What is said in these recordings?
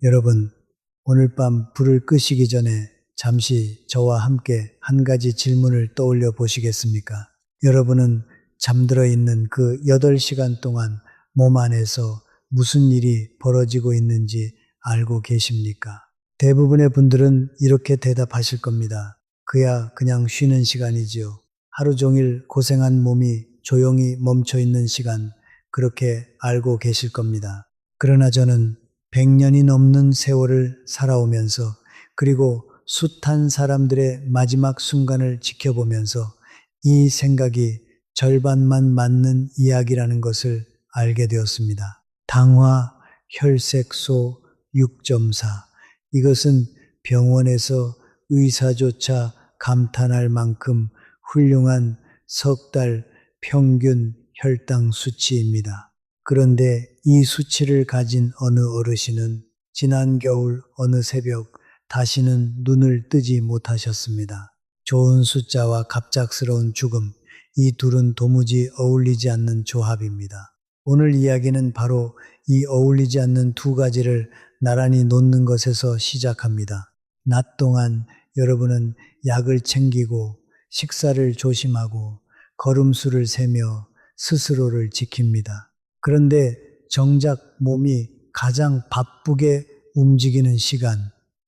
여러분, 오늘 밤 불을 끄시기 전에 잠시 저와 함께 한 가지 질문을 떠올려 보시겠습니까? 여러분은 잠들어 있는 그 8시간 동안 몸 안에서 무슨 일이 벌어지고 있는지 알고 계십니까? 대부분의 분들은 이렇게 대답하실 겁니다. 그야 그냥 쉬는 시간이지요. 하루 종일 고생한 몸이 조용히 멈춰 있는 시간, 그렇게 알고 계실 겁니다. 그러나 저는 100년이 넘는 세월을 살아오면서 그리고 숱한 사람들의 마지막 순간을 지켜보면서 이 생각이 절반만 맞는 이야기라는 것을 알게 되었습니다. 당화 혈색소 6.4. 이것은 병원에서 의사조차 감탄할 만큼 훌륭한 석 달 평균 혈당 수치입니다. 그런데 이 수치를 가진 어느 어르신은 지난 겨울 어느 새벽 다시는 눈을 뜨지 못하셨습니다. 좋은 숫자와 갑작스러운 죽음, 이 둘은 도무지 어울리지 않는 조합입니다. 오늘 이야기는 바로 이 어울리지 않는 두 가지를 나란히 놓는 것에서 시작합니다. 낮 동안 여러분은 약을 챙기고 식사를 조심하고 걸음수를 세며 스스로를 지킵니다. 그런데 정작 몸이 가장 바쁘게 움직이는 시간,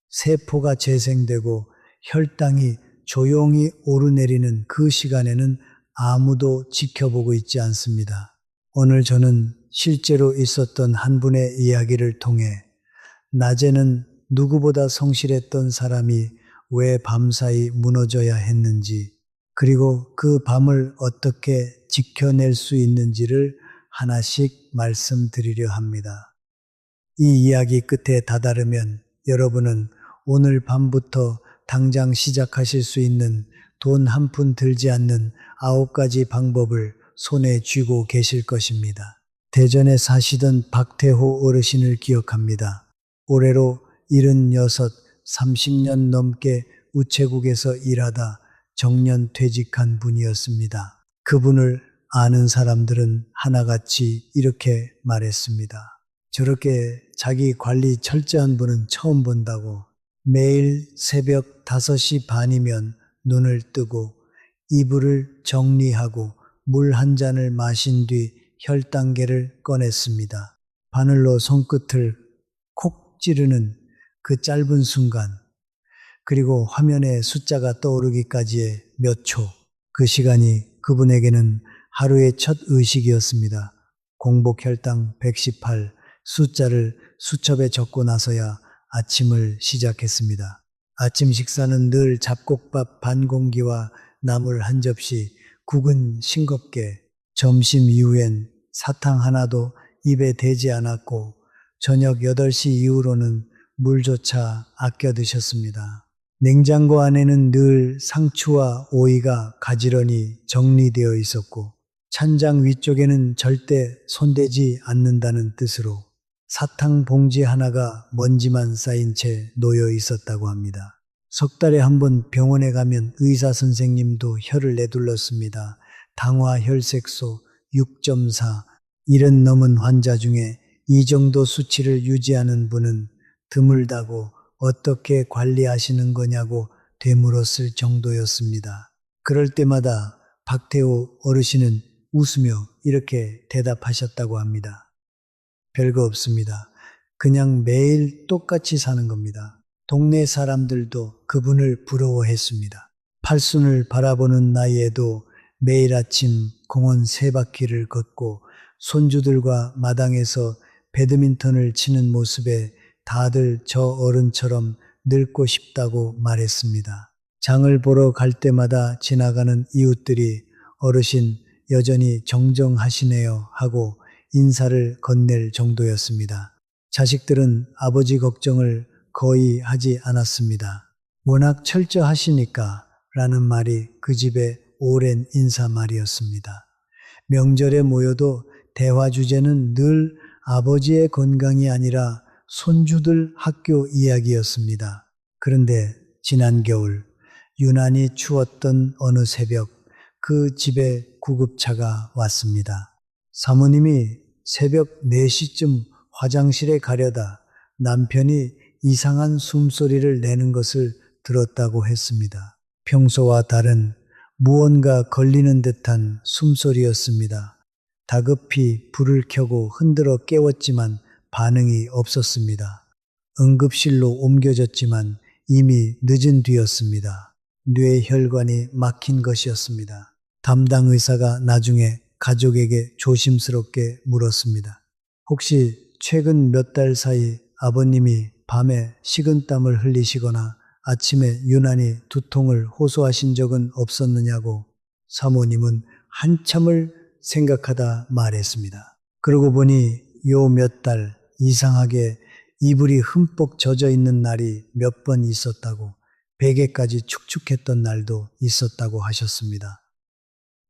세포가 재생되고 혈당이 조용히 오르내리는 그 시간에는 아무도 지켜보고 있지 않습니다. 오늘 저는 실제로 있었던 한 분의 이야기를 통해 낮에는 누구보다 성실했던 사람이 왜 밤사이 무너져야 했는지, 그리고 그 밤을 어떻게 지켜낼 수 있는지를 하나씩 말씀드리려 합니다. 이 이야기 끝에 다다르면 여러분은 오늘 밤부터 당장 시작하실 수 있는 돈 한 푼 들지 않는 9가지 방법을 손에 쥐고 계실 것입니다. 대전에 사시던 박태호 어르신을 기억합니다. 올해로 76, 30년 넘게 우체국에서 일하다 정년 퇴직한 분이었습니다. 그분을 아는 사람들은 하나같이 이렇게 말했습니다. 저렇게 자기 관리 철저한 분은 처음 본다고. 매일 새벽 5시 반이면 눈을 뜨고 이불을 정리하고 물 한 잔을 마신 뒤 혈당계를 꺼냈습니다. 바늘로 손끝을 콕 찌르는 그 짧은 순간, 그리고 화면에 숫자가 떠오르기까지의 몇 초, 그 시간이 그분에게는 하루의 첫 의식이었습니다. 공복 혈당 118, 숫자를 수첩에 적고 나서야 아침을 시작했습니다. 아침 식사는 늘 잡곡밥 반 공기와 나물 한 접시, 국은 싱겁게, 점심 이후엔 사탕 하나도 입에 대지 않았고 저녁 8시 이후로는 물조차 아껴 드셨습니다. 냉장고 안에는 늘 상추와 오이가 가지런히 정리되어 있었고 찬장 위쪽에는 절대 손대지 않는다는 뜻으로 사탕 봉지 하나가 먼지만 쌓인 채 놓여 있었다고 합니다. 석 달에 한 번 병원에 가면 의사 선생님도 혀를 내둘렀습니다. 당화 혈색소 6.4, 70 넘은 환자 중에 이 정도 수치를 유지하는 분은 드물다고 어떻게 관리하시는 거냐고 되물었을 정도였습니다. 그럴 때마다 박태호 어르신은 웃으며 이렇게 대답하셨다고 합니다. 별거 없습니다. 그냥 매일 똑같이 사는 겁니다. 동네 사람들도 그분을 부러워했습니다. 팔순을 바라보는 나이에도 매일 아침 공원 3바퀴를 걷고 손주들과 마당에서 배드민턴을 치는 모습에 다들 저 어른처럼 늙고 싶다고 말했습니다. 장을 보러 갈 때마다 지나가는 이웃들이 어르신 여전히 정정하시네요 하고 인사를 건넬 정도였습니다. 자식들은 아버지 걱정을 거의 하지 않았습니다. 워낙 철저하시니까 라는 말이 그 집의 오랜 인사말이었습니다. 명절에 모여도 대화 주제는 늘 아버지의 건강이 아니라 손주들 학교 이야기였습니다. 그런데 지난 겨울 유난히 추웠던 어느 새벽 그 집에 구급차가 왔습니다. 사모님이 새벽 4시쯤 화장실에 가려다 남편이 이상한 숨소리를 내는 것을 들었다고 했습니다. 평소와 다른 무언가 걸리는 듯한 숨소리였습니다. 다급히 불을 켜고 흔들어 깨웠지만 반응이 없었습니다. 응급실로 옮겨졌지만 이미 늦은 뒤였습니다. 뇌혈관이 막힌 것이었습니다. 담당 의사가 나중에 가족에게 조심스럽게 물었습니다. 혹시 최근 몇 달 사이 아버님이 밤에 식은땀을 흘리시거나 아침에 유난히 두통을 호소하신 적은 없었느냐고. 사모님은 한참을 생각하다 말했습니다. 그러고 보니 요 몇 달 이상하게 이불이 흠뻑 젖어 있는 날이 몇 번 있었다고, 베개까지 축축했던 날도 있었다고 하셨습니다.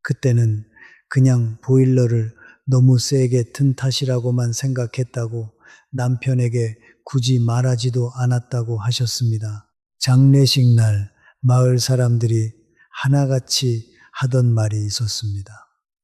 그때는 그냥 보일러를 너무 세게 튼 탓이라고만 생각했다고, 남편에게 굳이 말하지도 않았다고 하셨습니다. 장례식 날 마을 사람들이 하나같이 하던 말이 있었습니다.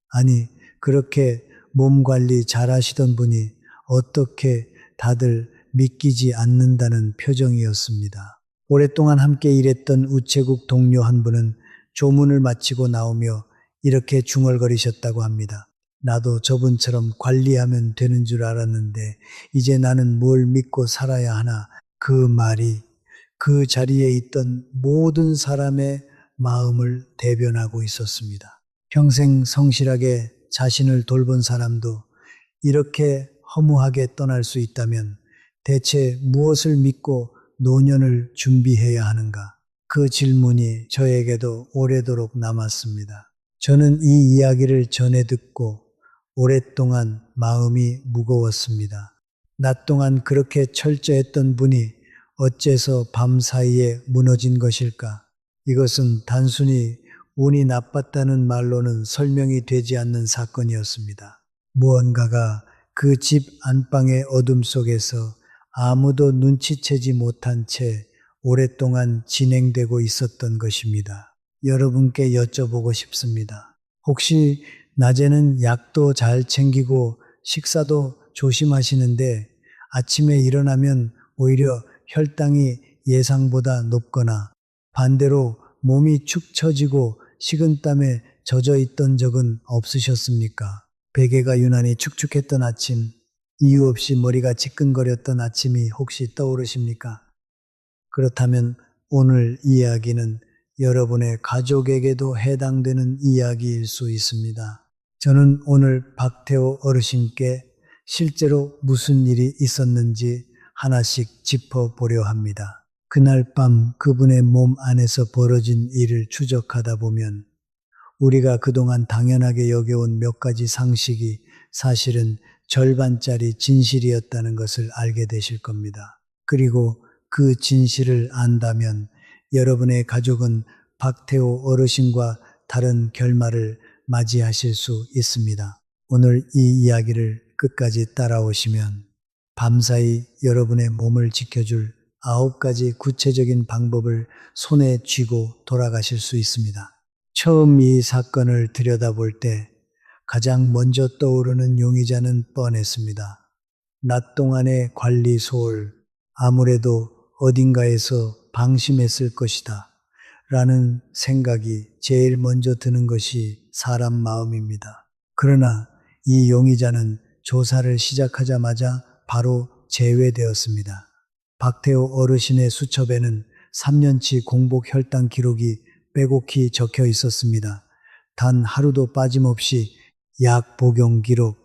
아니, 그렇게 몸 관리 잘 하시던 분이 어떻게 다들 믿기지 않는다는 표정이었습니다. 오랫동안 함께 일했던 우체국 동료 한 분은 조문을 마치고 나오며 이렇게 중얼거리셨다고 합니다. 나도 저분처럼 관리하면 되는 줄 알았는데 이제 나는 뭘 믿고 살아야 하나. 그 말이 그 자리에 있던 모든 사람의 마음을 대변하고 있었습니다. 평생 성실하게 자신을 돌본 사람도 이렇게 허무하게 떠날 수 있다면 대체 무엇을 믿고 노년을 준비해야 하는가? 그 질문이 저에게도 오래도록 남았습니다. 저는 이 이야기를 전해 듣고 오랫동안 마음이 무거웠습니다. 낮 동안 그렇게 철저했던 분이 어째서 밤사이에 무너진 것일까? 이것은 단순히 운이 나빴다는 말로는 설명이 되지 않는 사건이었습니다. 무언가가 그 집 안방의 어둠 속에서 아무도 눈치채지 못한 채 오랫동안 진행되고 있었던 것입니다. 여러분께 여쭤보고 싶습니다. 혹시 낮에는 약도 잘 챙기고 식사도 조심하시는데 아침에 일어나면 오히려 혈당이 예상보다 높거나 반대로 몸이 축 처지고 식은땀에 젖어 있던 적은 없으셨습니까? 베개가 유난히 축축했던 아침, 이유 없이 머리가 지끈거렸던 아침이 혹시 떠오르십니까? 그렇다면 오늘 이야기는 여러분의 가족에게도 해당되는 이야기일 수 있습니다. 저는 오늘 박태호 어르신께 실제로 무슨 일이 있었는지 하나씩 짚어보려 합니다. 그날 밤 그분의 몸 안에서 벌어진 일을 추적하다 보면 우리가 그동안 당연하게 여겨온 몇 가지 상식이 사실은 절반짜리 진실이었다는 것을 알게 되실 겁니다. 그리고 그 진실을 안다면 여러분의 가족은 박태호 어르신과 다른 결말을 맞이하실 수 있습니다. 오늘 이 이야기를 끝까지 따라오시면 밤사이 여러분의 몸을 지켜줄 9가지 구체적인 방법을 손에 쥐고 돌아가실 수 있습니다. 처음 이 사건을 들여다볼 때 가장 먼저 떠오르는 용의자는 뻔했습니다. 낮 동안의 관리 소홀, 아무래도 어딘가에서 방심했을 것이다 라는 생각이 제일 먼저 드는 것이 사람 마음입니다. 그러나 이 용의자는 조사를 시작하자마자 바로 제외되었습니다. 박태호 어르신의 수첩에는 3년치 공복 혈당 기록이 빼곡히 적혀 있었습니다. 단 하루도 빠짐없이 약 복용 기록,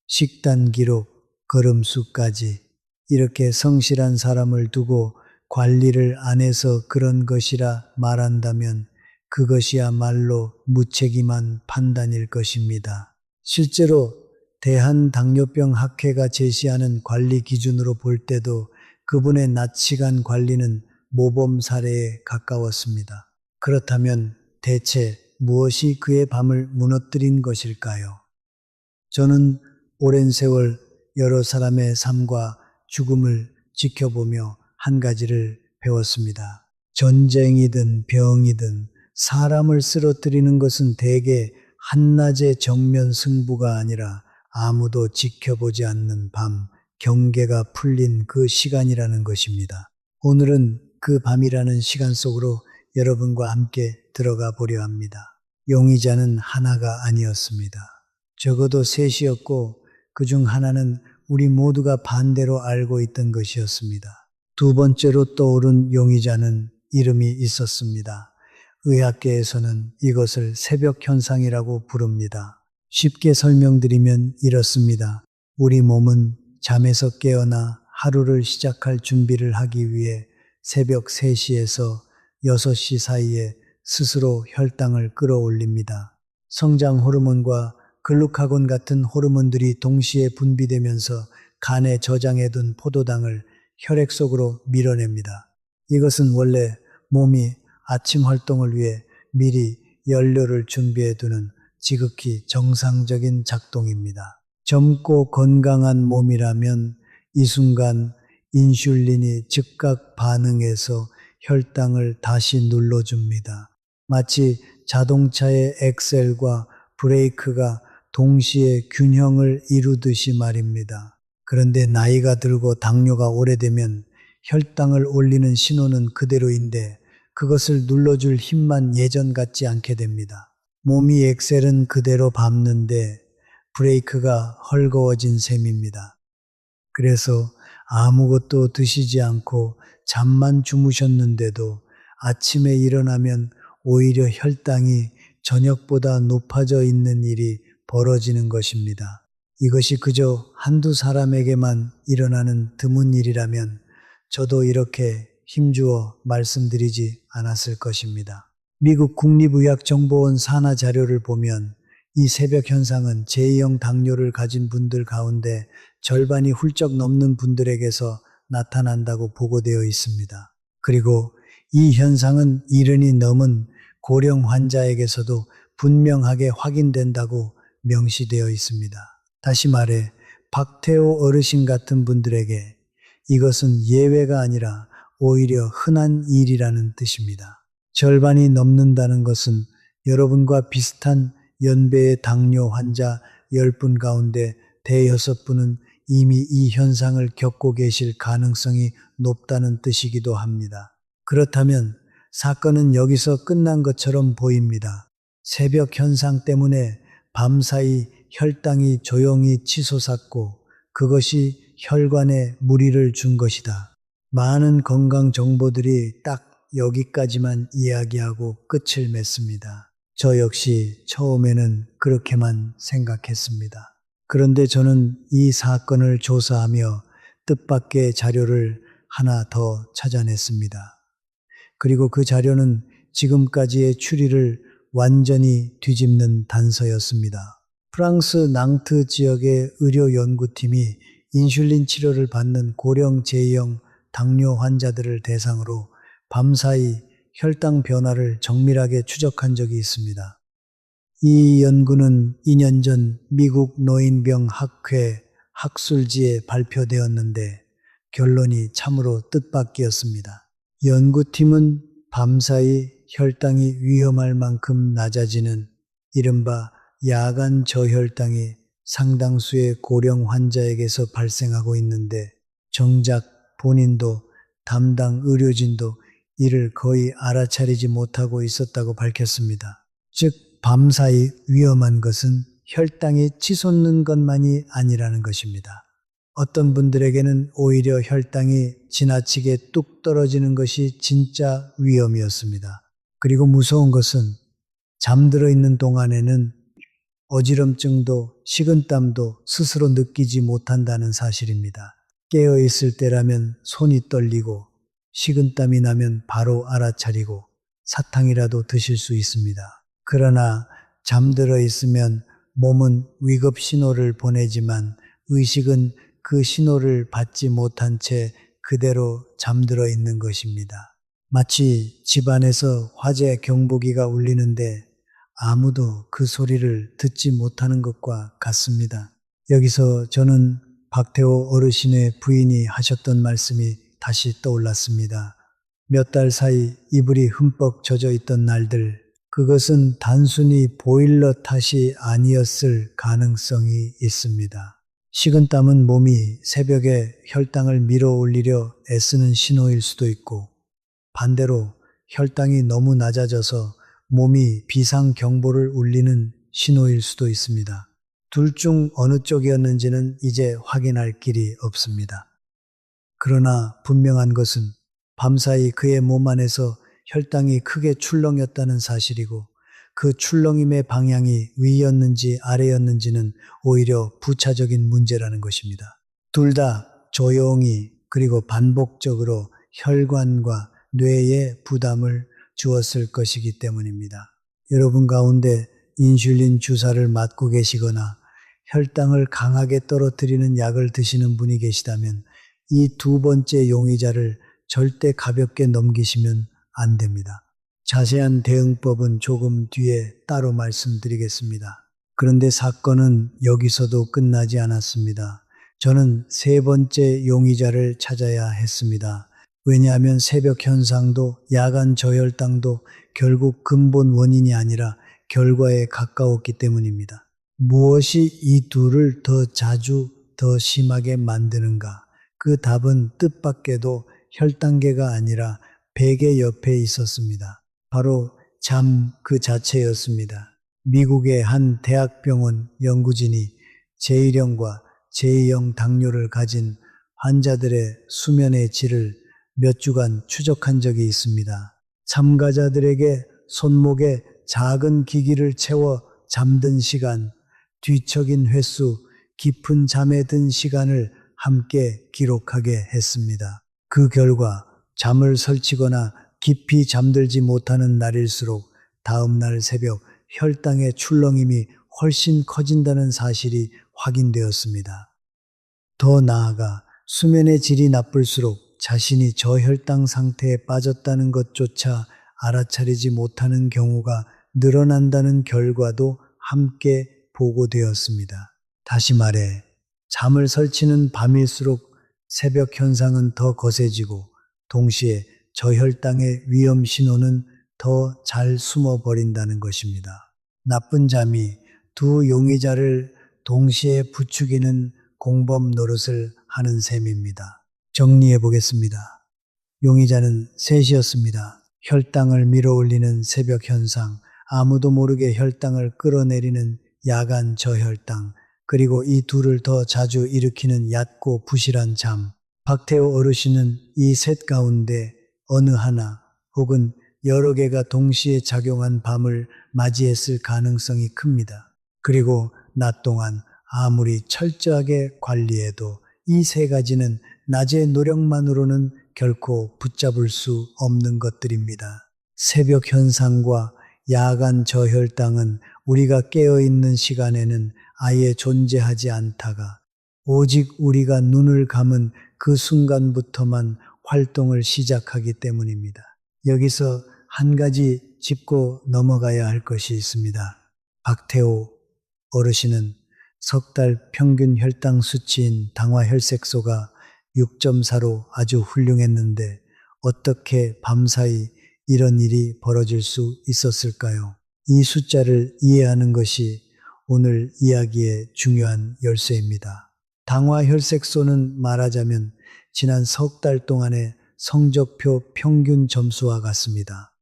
식단 기록, 걸음수까지. 이렇게 성실한 사람을 두고 관리를 안 해서 그런 것이라 말한다면 그것이야말로 무책임한 판단일 것입니다. 실제로 대한당뇨병학회가 제시하는 관리 기준으로 볼 때도 그분의 낮 시간 관리는 모범 사례에 가까웠습니다. 그렇다면 대체 무엇이 그의 밤을 무너뜨린 것일까요? 저는 오랜 세월 여러 사람의 삶과 죽음을 지켜보며 한 가지를 배웠습니다. 전쟁이든 병이든 사람을 쓰러뜨리는 것은 대개 한낮의 정면 승부가 아니라 아무도 지켜보지 않는 밤, 경계가 풀린 그 시간이라는 것입니다. 오늘은 그 밤이라는 시간 속으로 여러분과 함께 들어가 보려 합니다. 용의자는 하나가 아니었습니다. 적어도 셋이었고 그중 하나는 우리 모두가 반대로 알고 있던 것이었습니다. 두 번째로 떠오른 용의자는 이름이 있었습니다. 의학계에서는 이것을 새벽 현상이라고 부릅니다. 쉽게 설명드리면 이렇습니다. 우리 몸은 잠에서 깨어나 하루를 시작할 준비를 하기 위해 새벽 3시에서 6시 사이에 스스로 혈당을 끌어올립니다. 성장 호르몬과 글루카곤 같은 호르몬들이 동시에 분비되면서 간에 저장해둔 포도당을 혈액 속으로 밀어냅니다. 이것은 원래 몸이 아침 활동을 위해 미리 연료를 준비해두는 지극히 정상적인 작동입니다. 젊고 건강한 몸이라면 이 순간 인슐린이 즉각 반응해서 혈당을 다시 눌러줍니다. 마치 자동차의 엑셀과 브레이크가 동시에 균형을 이루듯이 말입니다. 그런데 나이가 들고 당뇨가 오래되면 혈당을 올리는 신호는 그대로인데 그것을 눌러줄 힘만 예전 같지 않게 됩니다. 몸이 엑셀은 그대로 밟는데 브레이크가 헐거워진 셈입니다. 그래서 아무것도 드시지 않고 잠만 주무셨는데도 아침에 일어나면 오히려 혈당이 저녁보다 높아져 있는 일이 벌어지는 것입니다. 이것이 그저 한두 사람에게만 일어나는 드문 일이라면 저도 이렇게 힘주어 말씀드리지 않았을 것입니다. 미국 국립의학정보원 산하 자료를 보면 이 새벽 현상은 제2형 당뇨를 가진 분들 가운데 절반이 훌쩍 넘는 분들에게서 나타난다고 보고되어 있습니다. 그리고 이 현상은 70이 넘은 고령 환자에게서도 분명하게 확인된다고 명시되어 있습니다. 다시 말해 박태호 어르신 같은 분들에게 이것은 예외가 아니라 오히려 흔한 일이라는 뜻입니다. 절반이 넘는다는 것은 여러분과 비슷한 연배의 당뇨 환자 10분 가운데 대여섯 분은 이미 이 현상을 겪고 계실 가능성이 높다는 뜻이기도 합니다. 그렇다면 사건은 여기서 끝난 것처럼 보입니다. 새벽 현상 때문에 밤사이 혈당이 조용히 치솟았고 그것이 혈관에 무리를 준 것이다. 많은 건강 정보들이 딱 여기까지만 이야기하고 끝을 맺습니다. 저 역시 처음에는 그렇게만 생각했습니다. 그런데 저는 이 사건을 조사하며 뜻밖의 자료를 하나 더 찾아냈습니다. 그리고 그 자료는 지금까지의 추리를 완전히 뒤집는 단서였습니다. 프랑스 낭트 지역의 의료 연구팀이 인슐린 치료를 받는 고령 제2형 당뇨 환자들을 대상으로 밤사이 혈당 변화를 정밀하게 추적한 적이 있습니다. 이 연구는 2년 전 미국 노인병학회 학술지에 발표되었는데 결론이 참으로 뜻밖이었습니다. 연구팀은 밤사이 혈당이 위험할 만큼 낮아지는 이른바 야간 저혈당이 상당수의 고령 환자에게서 발생하고 있는데 정작 본인도 담당 의료진도 이를 거의 알아차리지 못하고 있었다고 밝혔습니다. 즉 밤사이 위험한 것은 혈당이 치솟는 것만이 아니라는 것입니다. 어떤 분들에게는 오히려 혈당이 지나치게 뚝 떨어지는 것이 진짜 위험이었습니다. 그리고 무서운 것은 잠들어 있는 동안에는 어지럼증도 식은땀도 스스로 느끼지 못한다는 사실입니다. 깨어 있을 때라면 손이 떨리고 식은땀이 나면 바로 알아차리고 사탕이라도 드실 수 있습니다. 그러나 잠들어 있으면 몸은 위급 신호를 보내지만 의식은 그 신호를 받지 못한 채 그대로 잠들어 있는 것입니다. 마치 집안에서 화재 경보기가 울리는데 아무도 그 소리를 듣지 못하는 것과 같습니다. 여기서 저는 박태호 어르신의 부인이 하셨던 말씀이 다시 떠올랐습니다. 몇 달 사이 이불이 흠뻑 젖어 있던 날들, 그것은 단순히 보일러 탓이 아니었을 가능성이 있습니다. 식은땀은 몸이 새벽에 혈당을 밀어 올리려 애쓰는 신호일 수도 있고, 반대로 혈당이 너무 낮아져서 몸이 비상경보를 울리는 신호일 수도 있습니다. 둘 중 어느 쪽이었는지는 이제 확인할 길이 없습니다. 그러나 분명한 것은 밤사이 그의 몸 안에서 혈당이 크게 출렁였다는 사실이고, 그 출렁임의 방향이 위였는지 아래였는지는 오히려 부차적인 문제라는 것입니다. 둘 다 조용히 그리고 반복적으로 혈관과 뇌에 부담을 주었을 것이기 때문입니다. 여러분 가운데 인슐린 주사를 맞고 계시거나 혈당을 강하게 떨어뜨리는 약을 드시는 분이 계시다면 이 두 번째 용의자를 절대 가볍게 넘기시면 안 됩니다. 자세한 대응법은 조금 뒤에 따로 말씀드리겠습니다. 그런데 사건은 여기서도 끝나지 않았습니다. 저는 세 번째 용의자를 찾아야 했습니다. 왜냐하면 새벽 현상도 야간 저혈당도 결국 근본 원인이 아니라 결과에 가까웠기 때문입니다. 무엇이 이 둘을 더 자주 더 심하게 만드는가? 그 답은 뜻밖에도 혈당계가 아니라 베개 옆에 있었습니다. 바로 잠 그 자체였습니다. 미국의 한 대학병원 연구진이 제1형과 제2형 당뇨를 가진 환자들의 수면의 질을 몇 주간 추적한 적이 있습니다. 참가자들에게 손목에 작은 기기를 채워 잠든 시간, 뒤척인 횟수, 깊은 잠에 든 시간을 함께 기록하게 했습니다. 그 결과 잠을 설치거나 깊이 잠들지 못하는 날일수록 다음날 새벽 혈당의 출렁임이 훨씬 커진다는 사실이 확인되었습니다. 더 나아가 수면의 질이 나쁠수록 자신이 저혈당 상태에 빠졌다는 것조차 알아차리지 못하는 경우가 늘어난다는 결과도 함께 보고되었습니다. 다시 말해, 잠을 설치는 밤일수록 새벽 현상은 더 거세지고 동시에 저혈당의 위험 신호는 더 잘 숨어버린다는 것입니다. 나쁜 잠이 두 용의자를 동시에 부추기는 공범 노릇을 하는 셈입니다. 정리해 보겠습니다. 용의자는 셋이었습니다. 혈당을 밀어올리는 새벽 현상, 아무도 모르게 혈당을 끌어내리는 야간 저혈당, 그리고 이 둘을 더 자주 일으키는 얕고 부실한 잠. 박태호 어르신은 이 셋 가운데 어느 하나 혹은 여러 개가 동시에 작용한 밤을 맞이했을 가능성이 큽니다. 그리고 낮 동안 아무리 철저하게 관리해도 이 세 가지는 낮의 노력만으로는 결코 붙잡을 수 없는 것들입니다. 새벽 현상과 야간 저혈당은 우리가 깨어있는 시간에는 아예 존재하지 않다가 오직 우리가 눈을 감은 그 순간부터만 활동을 시작하기 때문입니다. 여기서 한 가지 짚고 넘어가야 할 것이 있습니다. 박태호 어르신은 석 달 평균 혈당 수치인 당화혈색소가 6.4로 아주 훌륭했는데 어떻게 밤사이 이런 일이 벌어질 수 있었을까요? 이 숫자를 이해하는 것이 오늘 이야기의 중요한 열쇠입니다. 당화혈색소는 말하자면 지난 석 달 동안의 성적표 평균 점수와 같습니다.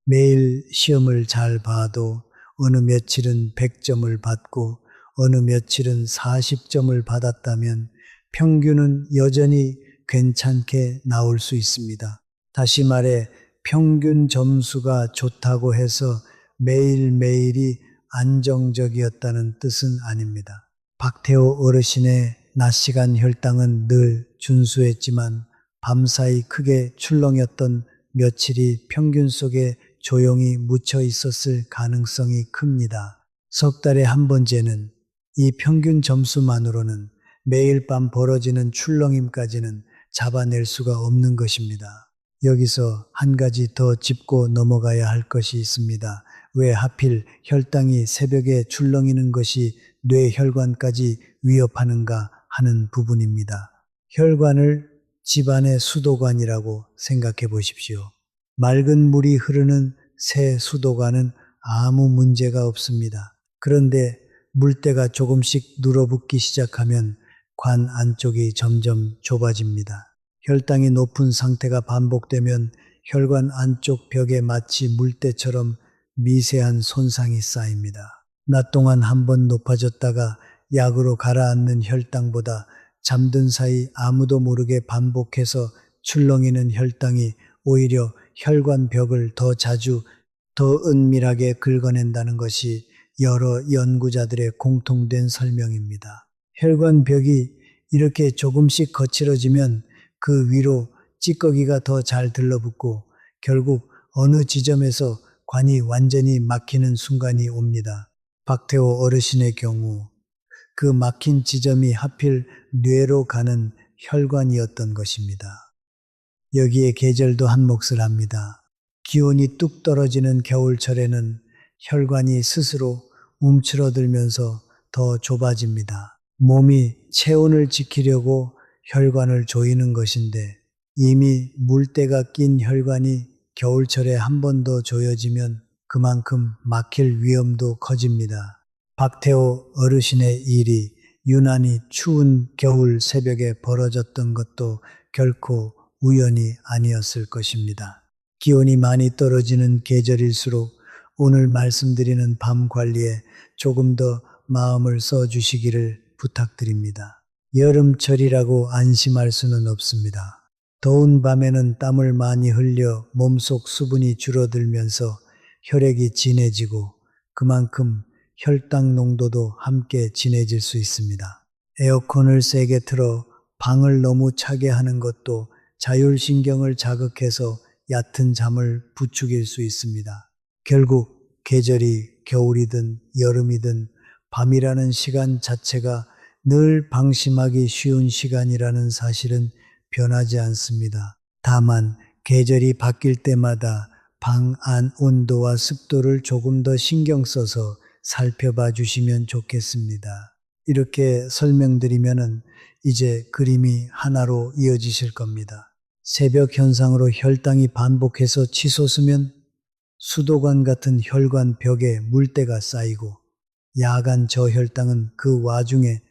매일 시험을 잘 봐도 어느 며칠은 100점을 받고 어느 며칠은 40점을 받았다면 평균은 여전히 괜찮게 나올 수 있습니다. 다시 말해 평균 점수가 좋다고 해서 매일매일이 안정적이었다는 뜻은 아닙니다. 박태호 어르신의 낮 시간 혈당은 늘 준수했지만 밤사이 크게 출렁였던 며칠이 평균 속에 조용히 묻혀 있었을 가능성이 큽니다. 석 달에 한 번째는 이 평균 점수만으로는 매일 밤 벌어지는 출렁임까지는 잡아낼 수가 없는 것입니다. 여기서 한 가지 더 짚고 넘어가야 할 것이 있습니다. 왜 하필 혈당이 새벽에 출렁이는 것이 뇌혈관까지 위협하는가 하는 부분입니다. 혈관을 집안의 수도관이라고 생각해 보십시오. 맑은 물이 흐르는 새 수도관은 아무 문제가 없습니다. 그런데 물때가 조금씩 눌어붙기 시작하면 관 안쪽이 점점 좁아집니다. 혈당이 높은 상태가 반복되면 혈관 안쪽 벽에 마치 물때처럼 미세한 손상이 쌓입니다. 낮 동안 한 번 높아졌다가 약으로 가라앉는 혈당보다 잠든 사이 아무도 모르게 반복해서 출렁이는 혈당이 오히려 혈관 벽을 더 자주, 더 은밀하게 긁어낸다는 것이 여러 연구자들의 공통된 설명입니다. 혈관 벽이 이렇게 조금씩 거칠어지면 그 위로 찌꺼기가 더 잘 들러붙고 결국 어느 지점에서 관이 완전히 막히는 순간이 옵니다. 박태호 어르신의 경우 그 막힌 지점이 하필 뇌로 가는 혈관이었던 것입니다. 여기에 계절도 한 몫을 합니다. 기온이 뚝 떨어지는 겨울철에는 혈관이 스스로 움츠러들면서 더 좁아집니다. 몸이 체온을 지키려고 혈관을 조이는 것인데 이미 물때가 낀 혈관이 겨울철에 한 번 더 조여지면 그만큼 막힐 위험도 커집니다. 박태호 어르신의 일이 유난히 추운 겨울 새벽에 벌어졌던 것도 결코 우연이 아니었을 것입니다. 기온이 많이 떨어지는 계절일수록 오늘 말씀드리는 밤 관리에 조금 더 마음을 써주시기를 부탁드립니다. 여름철이라고 안심할 수는 없습니다. 더운 밤에는 땀을 많이 흘려 몸속 수분이 줄어들면서 혈액이 진해지고 그만큼 혈당 농도도 함께 진해질 수 있습니다. 에어컨을 세게 틀어 방을 너무 차게 하는 것도 자율신경을 자극해서 얕은 잠을 부추길 수 있습니다. 결국 계절이 겨울이든 여름이든 밤이라는 시간 자체가 늘 방심하기 쉬운 시간이라는 사실은 변하지 않습니다. 다만 계절이 바뀔 때마다 방 안 온도와 습도를 조금 더 신경 써서 살펴봐 주시면 좋겠습니다. 이렇게 설명드리면은 이제 그림이 하나로 이어지실 겁니다. 새벽 현상으로 혈당이 반복해서 치솟으면 수도관 같은 혈관 벽에 물때가 쌓이고 야간 저혈당은 그 와중에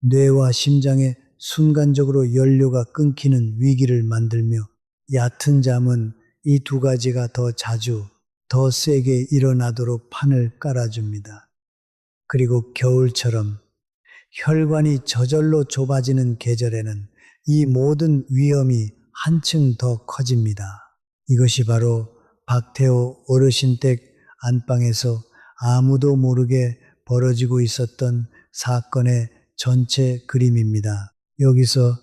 뇌와 심장에 순간적으로 연료가 끊기는 위기를 만들며 얕은 잠은 이 두 가지가 더 자주, 더 세게 일어나도록 판을 깔아줍니다. 그리고 겨울처럼 혈관이 저절로 좁아지는 계절에는 이 모든 위험이 한층 더 커집니다. 이것이 바로 박태호 어르신 댁 안방에서 아무도 모르게 벌어지고 있었던 사건의 전체 그림입니다. 여기서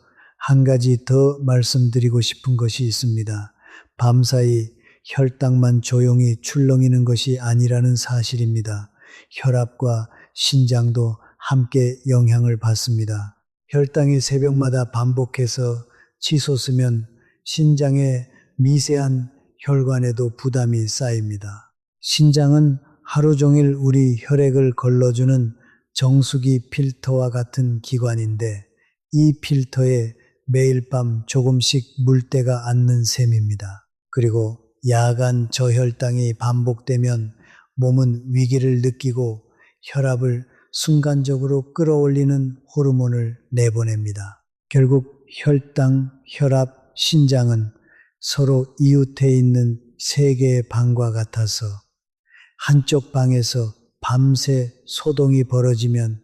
한 가지 더 말씀드리고 싶은 것이 있습니다. 밤사이 혈당만 조용히 출렁이는 것이 아니라는 사실입니다. 혈압과 신장도 함께 영향을 받습니다. 혈당이 새벽마다 반복해서 치솟으면 신장의 미세한 혈관에도 부담이 쌓입니다. 신장은 하루 종일 우리 혈액을 걸러주는 정수기 필터와 같은 기관인데 이 필터에 매일 밤 조금씩 물때가 앉는 셈입니다. 그리고 야간 저혈당이 반복되면 몸은 위기를 느끼고 혈압을 순간적으로 끌어올리는 호르몬을 내보냅니다. 결국 혈당, 혈압, 신장은 서로 이웃해 있는 세 개의 방과 같아서 한쪽 방에서 밤새 소동이 벌어지면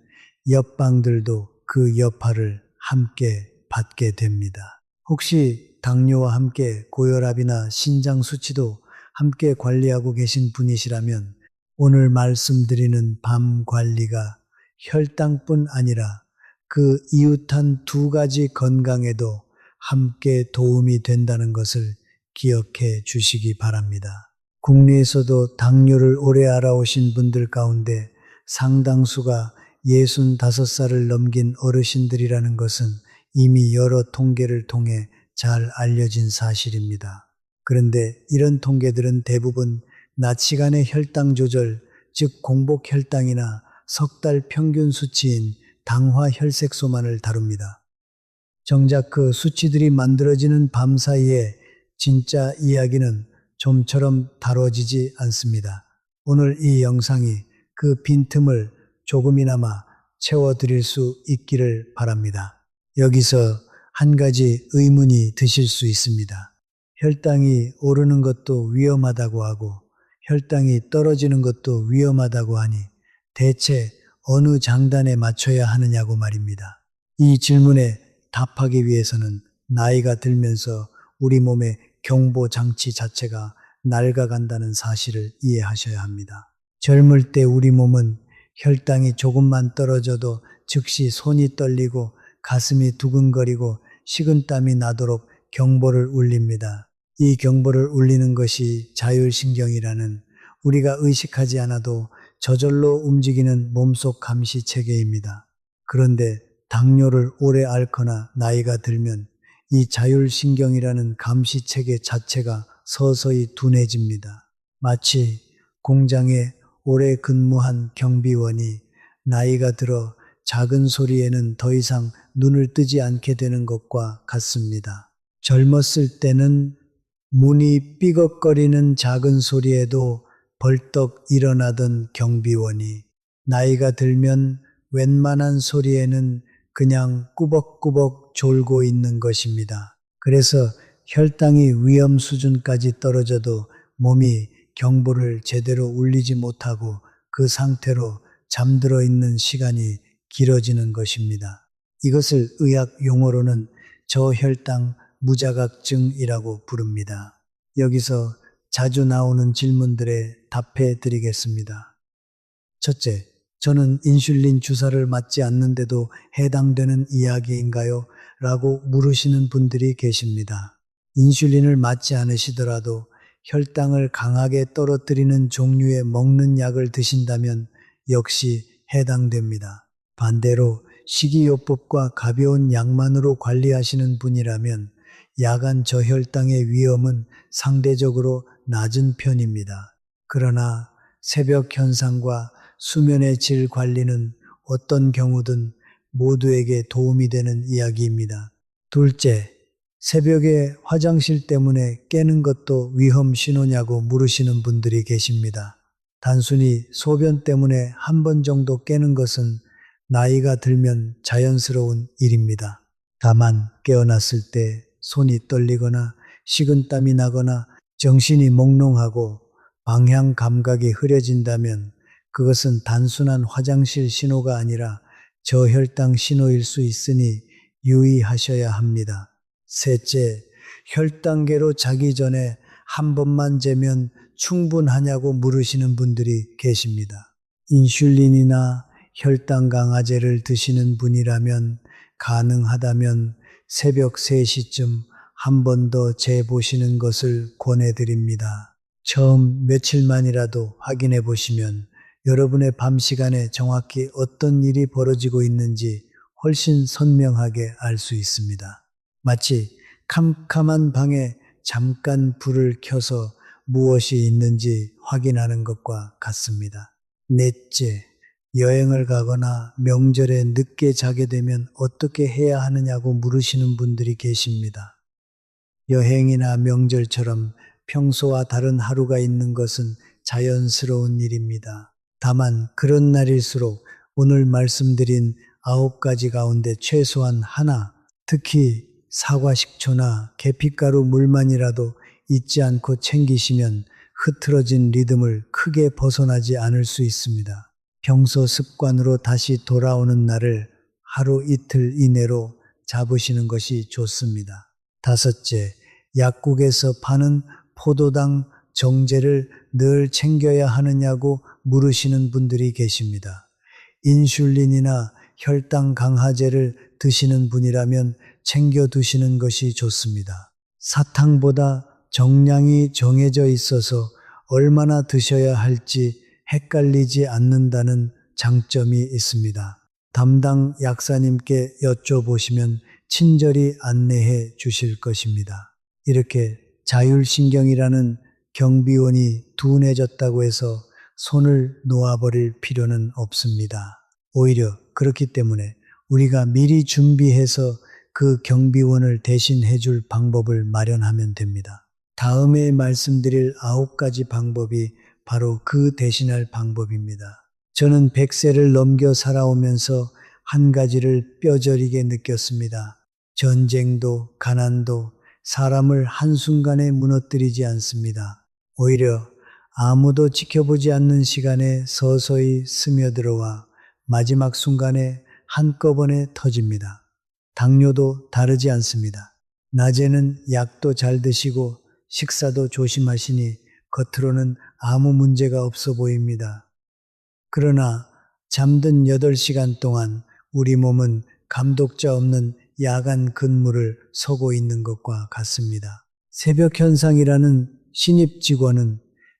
옆방들도 그 여파를 함께 받게 됩니다. 혹시 당뇨와 함께 고혈압이나 신장 수치도 함께 관리하고 계신 분이시라면 오늘 말씀드리는 밤 관리가 혈당뿐 아니라 그 이웃한 두 가지 건강에도 함께 도움이 된다는 것을 기억해 주시기 바랍니다. 국내에서도 당뇨를 오래 알아오신 분들 가운데 상당수가 65살을 넘긴 어르신들이라는 것은 이미 여러 통계를 통해 잘 알려진 사실입니다. 그런데 이런 통계들은 대부분 낮 시간의 혈당 조절, 즉 공복 혈당이나 석 달 평균 수치인 당화 혈색소만을 다룹니다. 정작 그 수치들이 만들어지는 밤 사이에 진짜 이야기는 좀처럼 다뤄지지 않습니다. 오늘 이 영상이 그 빈틈을 조금이나마 채워드릴 수 있기를 바랍니다. 여기서 한 가지 의문이 드실 수 있습니다. 혈당이 오르는 것도 위험하다고 하고 혈당이 떨어지는 것도 위험하다고 하니 대체 어느 장단에 맞춰야 하느냐고 말입니다. 이 질문에 답하기 위해서는 나이가 들면서 우리 몸의 경보 장치 자체가 낡아간다는 사실을 이해하셔야 합니다. 젊을 때 우리 몸은 혈당이 조금만 떨어져도 즉시 손이 떨리고 가슴이 두근거리고 식은땀이 나도록 경보를 울립니다. 이 경보를 울리는 것이 자율신경이라는 우리가 의식하지 않아도 저절로 움직이는 몸속 감시 체계입니다. 그런데 당뇨를 오래 앓거나 나이가 들면 이 자율신경이라는 감시 체계 자체가 서서히 둔해집니다. 마치 공장에 오래 근무한 경비원이 나이가 들어 작은 소리에는 더 이상 눈을 뜨지 않게 되는 것과 같습니다. 젊었을 때는 문이 삐걱거리는 작은 소리에도 벌떡 일어나던 경비원이 나이가 들면 웬만한 소리에는 그냥 꾸벅꾸벅 졸고 있는 것입니다. 그래서 혈당이 위험 수준까지 떨어져도 몸이 경보를 제대로 울리지 못하고 그 상태로 잠들어 있는 시간이 길어지는 것입니다. 이것을 의학 용어로는 저혈당 무자각증이라고 부릅니다. 여기서 자주 나오는 질문들에 답해 드리겠습니다. 첫째, 저는 인슐린 주사를 맞지 않는데도 해당되는 이야기인가요? 라고 물으시는 분들이 계십니다. 인슐린을 맞지 않으시더라도 혈당을 강하게 떨어뜨리는 종류의 먹는 약을 드신다면 역시 해당됩니다. 반대로 식이요법과 가벼운 약만으로 관리하시는 분이라면 야간 저혈당의 위험은 상대적으로 낮은 편입니다. 그러나 새벽 현상과 수면의 질 관리는 어떤 경우든 모두에게 도움이 되는 이야기입니다. 둘째, 새벽에 화장실 때문에 깨는 것도 위험 신호냐고 물으시는 분들이 계십니다. 단순히 소변 때문에 한 번 정도 깨는 것은 나이가 들면 자연스러운 일입니다. 다만 깨어났을 때 손이 떨리거나 식은땀이 나거나 정신이 몽롱하고 방향 감각이 흐려진다면 그것은 단순한 화장실 신호가 아니라 저혈당 신호일 수 있으니 유의하셔야 합니다. 셋째, 혈당계로 자기 전에 한 번만 재면 충분하냐고 물으시는 분들이 계십니다. 인슐린이나 혈당 강화제를 드시는 분이라면 가능하다면 새벽 3시쯤 한 번 더 재보시는 것을 권해드립니다. 처음 며칠만이라도 확인해 보시면 여러분의 밤 시간에 정확히 어떤 일이 벌어지고 있는지 훨씬 선명하게 알 수 있습니다. 마치 캄캄한 방에 잠깐 불을 켜서 무엇이 있는지 확인하는 것과 같습니다. 넷째, 여행을 가거나 명절에 늦게 자게 되면 어떻게 해야 하느냐고 물으시는 분들이 계십니다. 여행이나 명절처럼 평소와 다른 하루가 있는 것은 자연스러운 일입니다. 다만 그런 날일수록 오늘 말씀드린 9가지 가운데 최소한 하나, 특히 사과식초나 계피가루 물만이라도 잊지 않고 챙기시면 흐트러진 리듬을 크게 벗어나지 않을 수 있습니다. 평소 습관으로 다시 돌아오는 날을 하루 이틀 이내로 잡으시는 것이 좋습니다. 다섯째, 약국에서 파는 포도당 정제를 늘 챙겨야 하느냐고 물으시는 분들이 계십니다. 인슐린이나 혈당 강화제를 드시는 분이라면 챙겨 두시는 것이 좋습니다. 사탕보다 정량이 정해져 있어서 얼마나 드셔야 할지 헷갈리지 않는다는 장점이 있습니다. 담당 약사님께 여쭤보시면 친절히 안내해 주실 것입니다. 이렇게 자율신경이라는 경비원이 둔해졌다고 해서 손을 놓아버릴 필요는 없습니다. 오히려 그렇기 때문에 우리가 미리 준비해서 그 경비원을 대신해 줄 방법을 마련하면 됩니다. 다음에 말씀드릴 9가지 방법이 바로 그 대신할 방법입니다. 저는 100세를 넘겨 살아오면서 한 가지를 뼈저리게 느꼈습니다. 전쟁도 가난도 사람을 한순간에 무너뜨리지 않습니다. 오히려 아무도 지켜보지 않는 시간에 서서히 스며들어와 마지막 순간에 한꺼번에 터집니다. 당뇨도 다르지 않습니다. 낮에는 약도 잘 드시고 식사도 조심하시니 겉으로는 아무 문제가 없어 보입니다. 그러나 잠든 8시간 동안 우리 몸은 감독자 없는 야간 근무를 서고 있는 것과 같습니다. 새벽 현상이라는 신입 직원은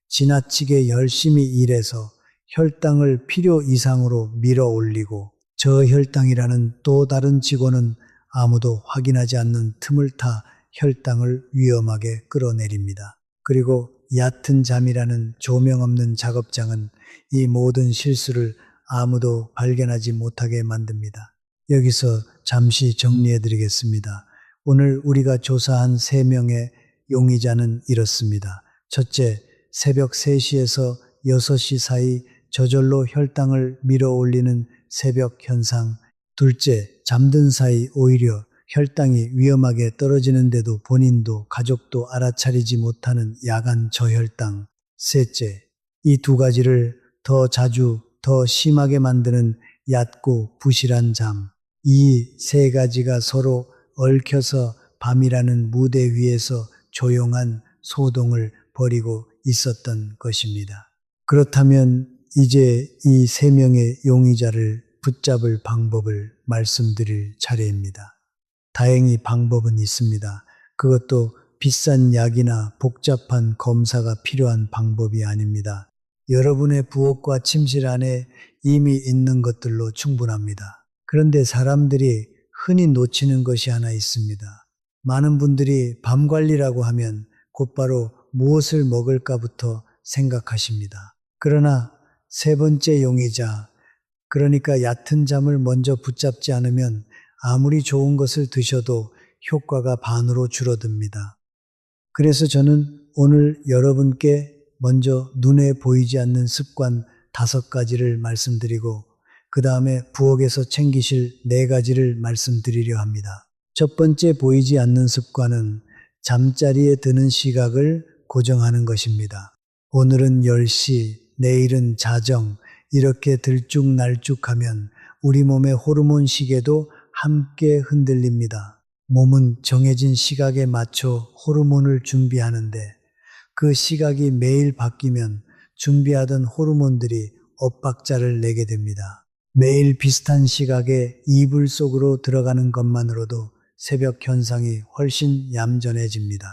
지나치게 열심히 일해서 혈당을 필요 이상으로 밀어 올리고 저혈당이라는 또 다른 직원은 아무도 확인하지 않는 틈을 타 혈당을 위험하게 끌어내립니다. 그리고 얕은 잠이라는 조명 없는 작업장은 이 모든 실수를 아무도 발견하지 못하게 만듭니다. 여기서 잠시 정리해 드리겠습니다. 오늘 우리가 조사한 3명의 용의자는 이렇습니다. 첫째, 새벽 3시에서 6시 사이 저절로 혈당을 밀어 올리는 새벽 현상. 둘째, 잠든 사이 오히려 혈당이 위험하게 떨어지는데도 본인도 가족도 알아차리지 못하는 야간 저혈당. 셋째, 이 두 가지를 더 자주, 더 심하게 만드는 얕고 부실한 잠. 이 세 가지가 서로 얽혀서 밤이라는 무대 위에서 조용한 소동을 벌이고 있었던 것입니다. 그렇다면 이제 이 3명의 용의자를 붙잡을 방법을 말씀드릴 차례입니다. 다행히 방법은 있습니다. 그것도 비싼 약이나 복잡한 검사가 필요한 방법이 아닙니다. 여러분의 부엌과 침실 안에 이미 있는 것들로 충분합니다. 그런데 사람들이 흔히 놓치는 것이 하나 있습니다. 많은 분들이 밤 관리라고 하면 곧바로 무엇을 먹을까부터 생각하십니다. 그러나 3번째 용의자, 그러니까 얕은 잠을 먼저 붙잡지 않으면 아무리 좋은 것을 드셔도 효과가 반으로 줄어듭니다. 그래서 저는 오늘 여러분께 먼저 눈에 보이지 않는 습관 5가지를 말씀드리고 그 다음에 부엌에서 챙기실 4가지를 말씀드리려 합니다. 첫 번째 보이지 않는 습관은 잠자리에 드는 시각을 고정하는 것입니다. 오늘은 10시, 내일은 자정, 이렇게 들쭉날쭉하면 우리 몸의 호르몬 시계도 함께 흔들립니다. 몸은 정해진 시각에 맞춰 호르몬을 준비하는데 그 시각이 매일 바뀌면 준비하던 호르몬들이 엇박자를 내게 됩니다. 매일 비슷한 시각에 이불 속으로 들어가는 것만으로도 새벽 현상이 훨씬 얌전해집니다.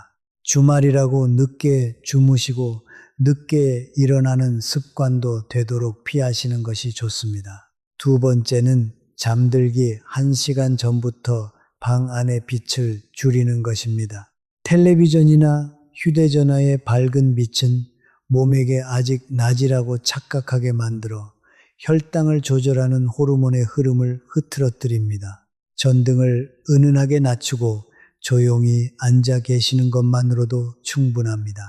주말이라고 늦게 주무시고 늦게 일어나는 습관도 되도록 피하시는 것이 좋습니다. 두 번째는 잠들기 1시간 전부터 방 안의 빛을 줄이는 것입니다. 텔레비전이나 휴대전화의 밝은 빛은 몸에게 아직 낮이라고 착각하게 만들어 혈당을 조절하는 호르몬의 흐름을 흐트러뜨립니다. 전등을 은은하게 낮추고 조용히 앉아 계시는 것만으로도 충분합니다.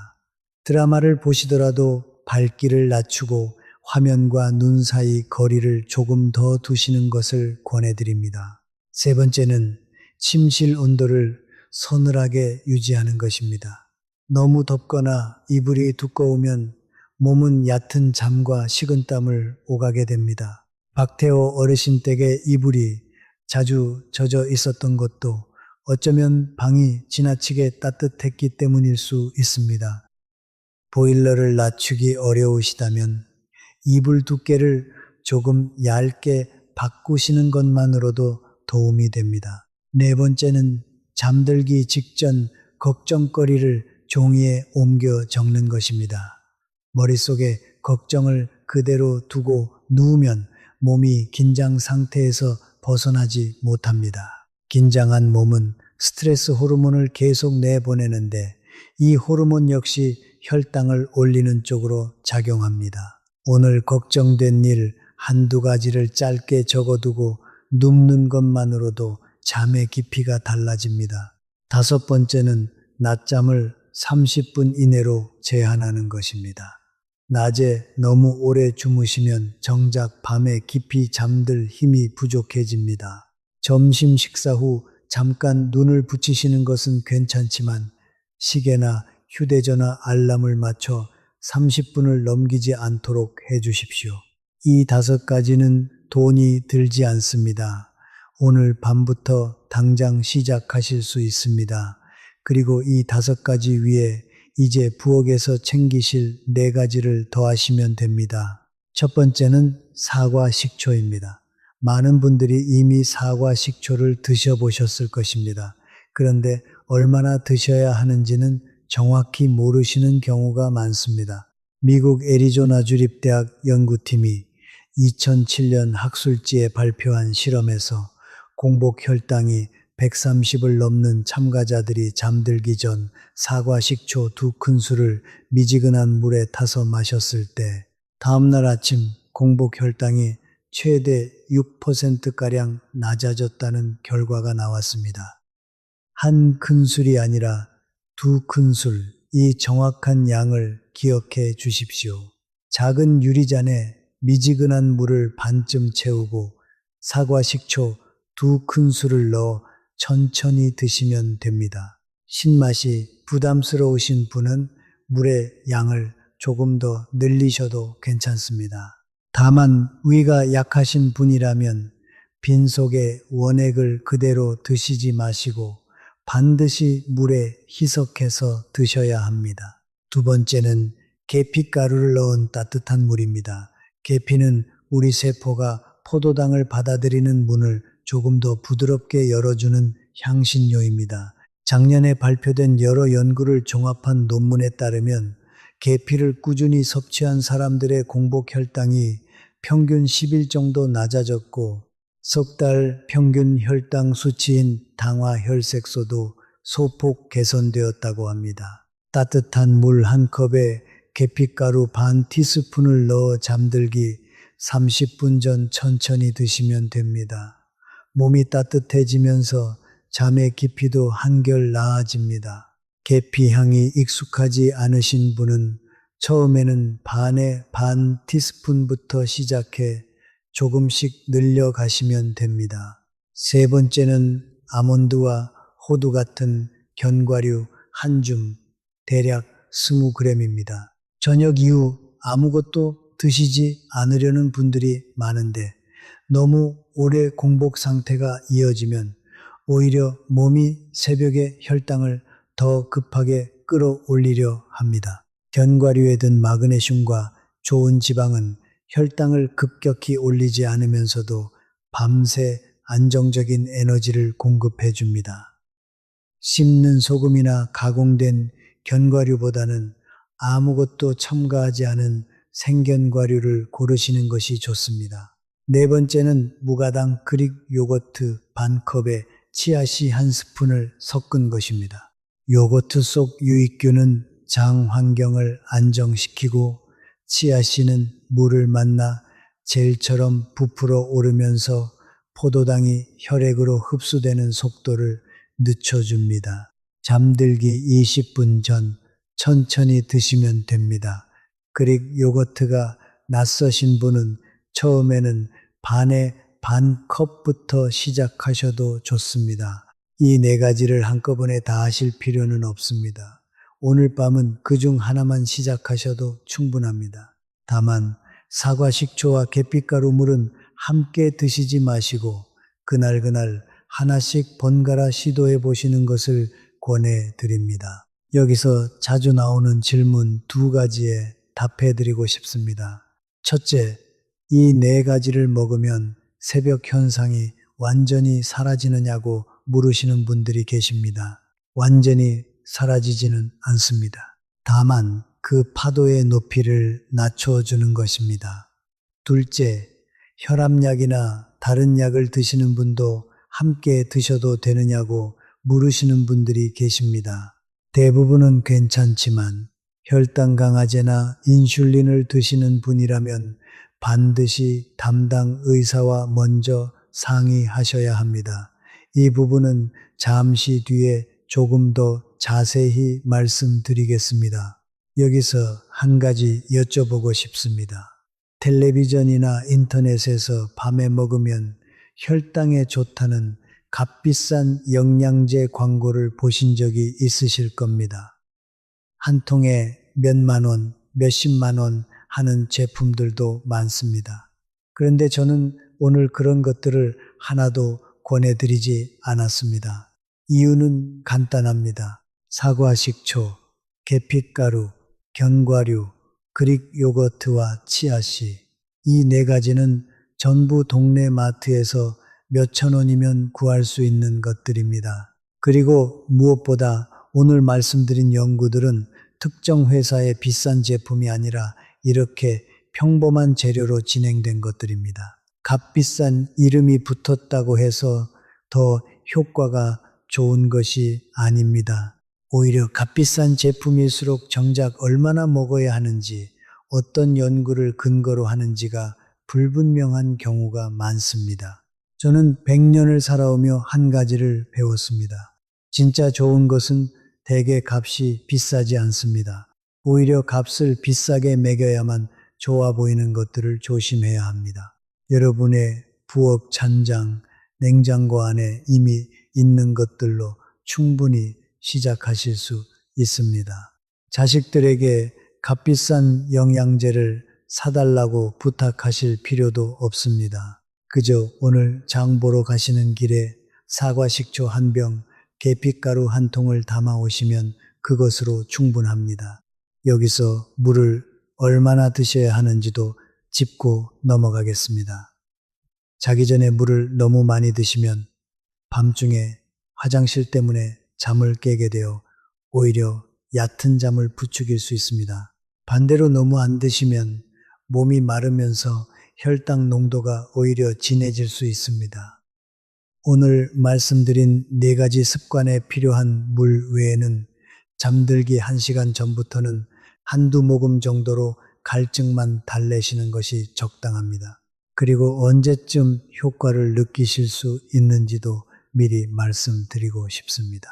드라마를 보시더라도 밝기를 낮추고 화면과 눈 사이 거리를 조금 더 두시는 것을 권해드립니다. 3번째는 침실 온도를 서늘하게 유지하는 것입니다. 너무 덥거나 이불이 두꺼우면 몸은 얕은 잠과 식은땀을 오가게 됩니다. 박태호 어르신 댁의 이불이 자주 젖어 있었던 것도 어쩌면 방이 지나치게 따뜻했기 때문일 수 있습니다. 보일러를 낮추기 어려우시다면 이불 두께를 조금 얇게 바꾸시는 것만으로도 도움이 됩니다. 4번째는 잠들기 직전 걱정거리를 종이에 옮겨 적는 것입니다. 머릿속에 걱정을 그대로 두고 누우면 몸이 긴장 상태에서 벗어나지 못합니다. 긴장한 몸은 스트레스 호르몬을 계속 내보내는데 이 호르몬 역시 혈당을 올리는 쪽으로 작용합니다. 오늘 걱정된 일 1-2가지를 짧게 적어두고 눕는 것만으로도 잠의 깊이가 달라집니다. 5번째는 낮잠을 30분 이내로 제한하는 것입니다. 낮에 너무 오래 주무시면 정작 밤에 깊이 잠들 힘이 부족해집니다. 점심 식사 후 잠깐 눈을 붙이시는 것은 괜찮지만 시계나 휴대전화 알람을 맞춰 30분을 넘기지 않도록 해 주십시오. 이 5가지는 돈이 들지 않습니다. 오늘 밤부터 당장 시작하실 수 있습니다. 그리고 이 5가지 위에 이제 부엌에서 챙기실 4가지를 더하시면 됩니다. 첫 번째는 사과 식초입니다. 많은 분들이 이미 사과 식초를 드셔보셨을 것입니다. 그런데 얼마나 드셔야 하는지는 정확히 모르시는 경우가 많습니다. 미국 애리조나 주립대학 연구팀이 2007년 학술지에 발표한 실험에서 공복 혈당이 130을 넘는 참가자들이 잠들기 전 사과 식초 2큰술을 미지근한 물에 타서 마셨을 때 다음날 아침 공복 혈당이 최대 6%가량 낮아졌다는 결과가 나왔습니다. 한 큰술이 아니라 2큰술, 이 정확한 양을 기억해 주십시오. 작은 유리잔에 미지근한 물을 반쯤 채우고 사과 식초 2큰술을 넣어 천천히 드시면 됩니다. 신맛이 부담스러우신 분은 물의 양을 조금 더 늘리셔도 괜찮습니다. 다만 위가 약하신 분이라면 빈속에 원액을 그대로 드시지 마시고 반드시 물에 희석해서 드셔야 합니다. 두 번째는 계피가루를 넣은 따뜻한 물입니다. 계피는 우리 세포가 포도당을 받아들이는 문을 조금 더 부드럽게 열어주는 향신료입니다. 작년에 발표된 여러 연구를 종합한 논문에 따르면 계피를 꾸준히 섭취한 사람들의 공복 혈당이 평균 10일 정도 낮아졌고 석 달 평균 혈당 수치인 당화 혈색소도 소폭 개선되었다고 합니다. 따뜻한 물 한 컵에 계피가루 반 티스푼을 넣어 잠들기 30분 전 천천히 드시면 됩니다. 몸이 따뜻해지면서 잠의 깊이도 한결 나아집니다. 계피 향이 익숙하지 않으신 분은 처음에는 반에 반 티스푼부터 시작해 조금씩 늘려가시면 됩니다. 세 번째는 아몬드와 호두 같은 견과류 한 줌, 대략 20g입니다. 저녁 이후 아무것도 드시지 않으려는 분들이 많은데 너무 오래 공복 상태가 이어지면 오히려 몸이 새벽에 혈당을 더 급하게 끌어올리려 합니다. 견과류에 든 마그네슘과 좋은 지방은 혈당을 급격히 올리지 않으면서도 밤새 안정적인 에너지를 공급해 줍니다. 씹는 소금이나 가공된 견과류보다는 아무것도 첨가하지 않은 생견과류를 고르시는 것이 좋습니다. 네 번째는 무가당 그릭 요거트 반 컵에 치아씨 한 스푼을 섞은 것입니다. 요거트 속 유익균은 장 환경을 안정시키고 치아씨는 물을 만나 젤처럼 부풀어 오르면서 포도당이 혈액으로 흡수되는 속도를 늦춰줍니다. 잠들기 20분 전 천천히 드시면 됩니다. 그릭 요거트가 낯서신 분은 처음에는 반에 반 컵부터 시작하셔도 좋습니다. 이 4가지를 한꺼번에 다 하실 필요는 없습니다. 오늘 밤은 그중 하나만 시작하셔도 충분합니다. 다만 사과 식초와 계피가루 물은 함께 드시지 마시고 그날그날 하나씩 번갈아 시도해 보시는 것을 권해 드립니다. 여기서 자주 나오는 질문 2가지에 답해 드리고 싶습니다. 첫째, 이 4가지를 먹으면 새벽 현상이 완전히 사라지느냐고 물으시는 분들이 계십니다. 완전히 사라지지는 않습니다. 다만 그 파도의 높이를 낮춰주는 것입니다. 둘째, 혈압약이나 다른 약을 드시는 분도 함께 드셔도 되느냐고 물으시는 분들이 계십니다. 대부분은 괜찮지만 혈당 강화제나 인슐린을 드시는 분이라면 반드시 담당 의사와 먼저 상의하셔야 합니다. 이 부분은 잠시 뒤에 조금 더 자세히 말씀드리겠습니다. 여기서 한 가지 여쭤보고 싶습니다. 텔레비전이나 인터넷에서 밤에 먹으면 혈당에 좋다는 값비싼 영양제 광고를 보신 적이 있으실 겁니다. 한 통에 몇만 원, 몇십만 원 하는 제품들도 많습니다. 그런데 저는 오늘 그런 것들을 하나도 권해드리지 않았습니다. 이유는 간단합니다. 사과 식초, 계피가루, 견과류, 그릭 요거트와 치아씨. 이 네 가지는 전부 동네 마트에서 몇천 원이면 구할 수 있는 것들입니다. 그리고 무엇보다 오늘 말씀드린 연구들은 특정 회사의 비싼 제품이 아니라 이렇게 평범한 재료로 진행된 것들입니다. 값비싼 이름이 붙었다고 해서 더 효과가 좋은 것이 아닙니다. 오히려 값비싼 제품일수록 정작 얼마나 먹어야 하는지, 어떤 연구를 근거로 하는지가 불분명한 경우가 많습니다. 저는 100년을 살아오며 한 가지를 배웠습니다. 진짜 좋은 것은 대개 값이 비싸지 않습니다. 오히려 값을 비싸게 매겨야만 좋아 보이는 것들을 조심해야 합니다. 여러분의 부엌 찬장, 냉장고 안에 이미 있는 것들로 충분히 시작하실 수 있습니다. 자식들에게 값비싼 영양제를 사달라고 부탁하실 필요도 없습니다. 그저 오늘 장 보러 가시는 길에 사과 식초 한 병, 계피가루 한 통을 담아 오시면 그것으로 충분합니다. 여기서 물을 얼마나 드셔야 하는지도 짚고 넘어가겠습니다. 자기 전에 물을 너무 많이 드시면 밤중에 화장실 때문에 잠을 깨게 되어 오히려 얕은 잠을 부추길 수 있습니다. 반대로 너무 안 드시면 몸이 마르면서 혈당 농도가 오히려 진해질 수 있습니다. 오늘 말씀드린 네 가지 습관에 필요한 물 외에는 잠들기 1시간 전부터는 한두 모금 정도로 갈증만 달래시는 것이 적당합니다. 그리고 언제쯤 효과를 느끼실 수 있는지도 미리 말씀드리고 싶습니다.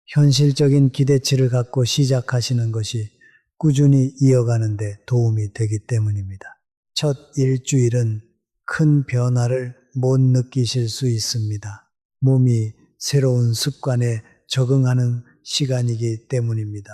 현실적인 기대치를 갖고 시작하시는 것이 꾸준히 이어가는데 도움이 되기 때문입니다. 첫 일주일은 큰 변화를 못 느끼실 수 있습니다. 몸이 새로운 습관에 적응하는 시간이기 때문입니다.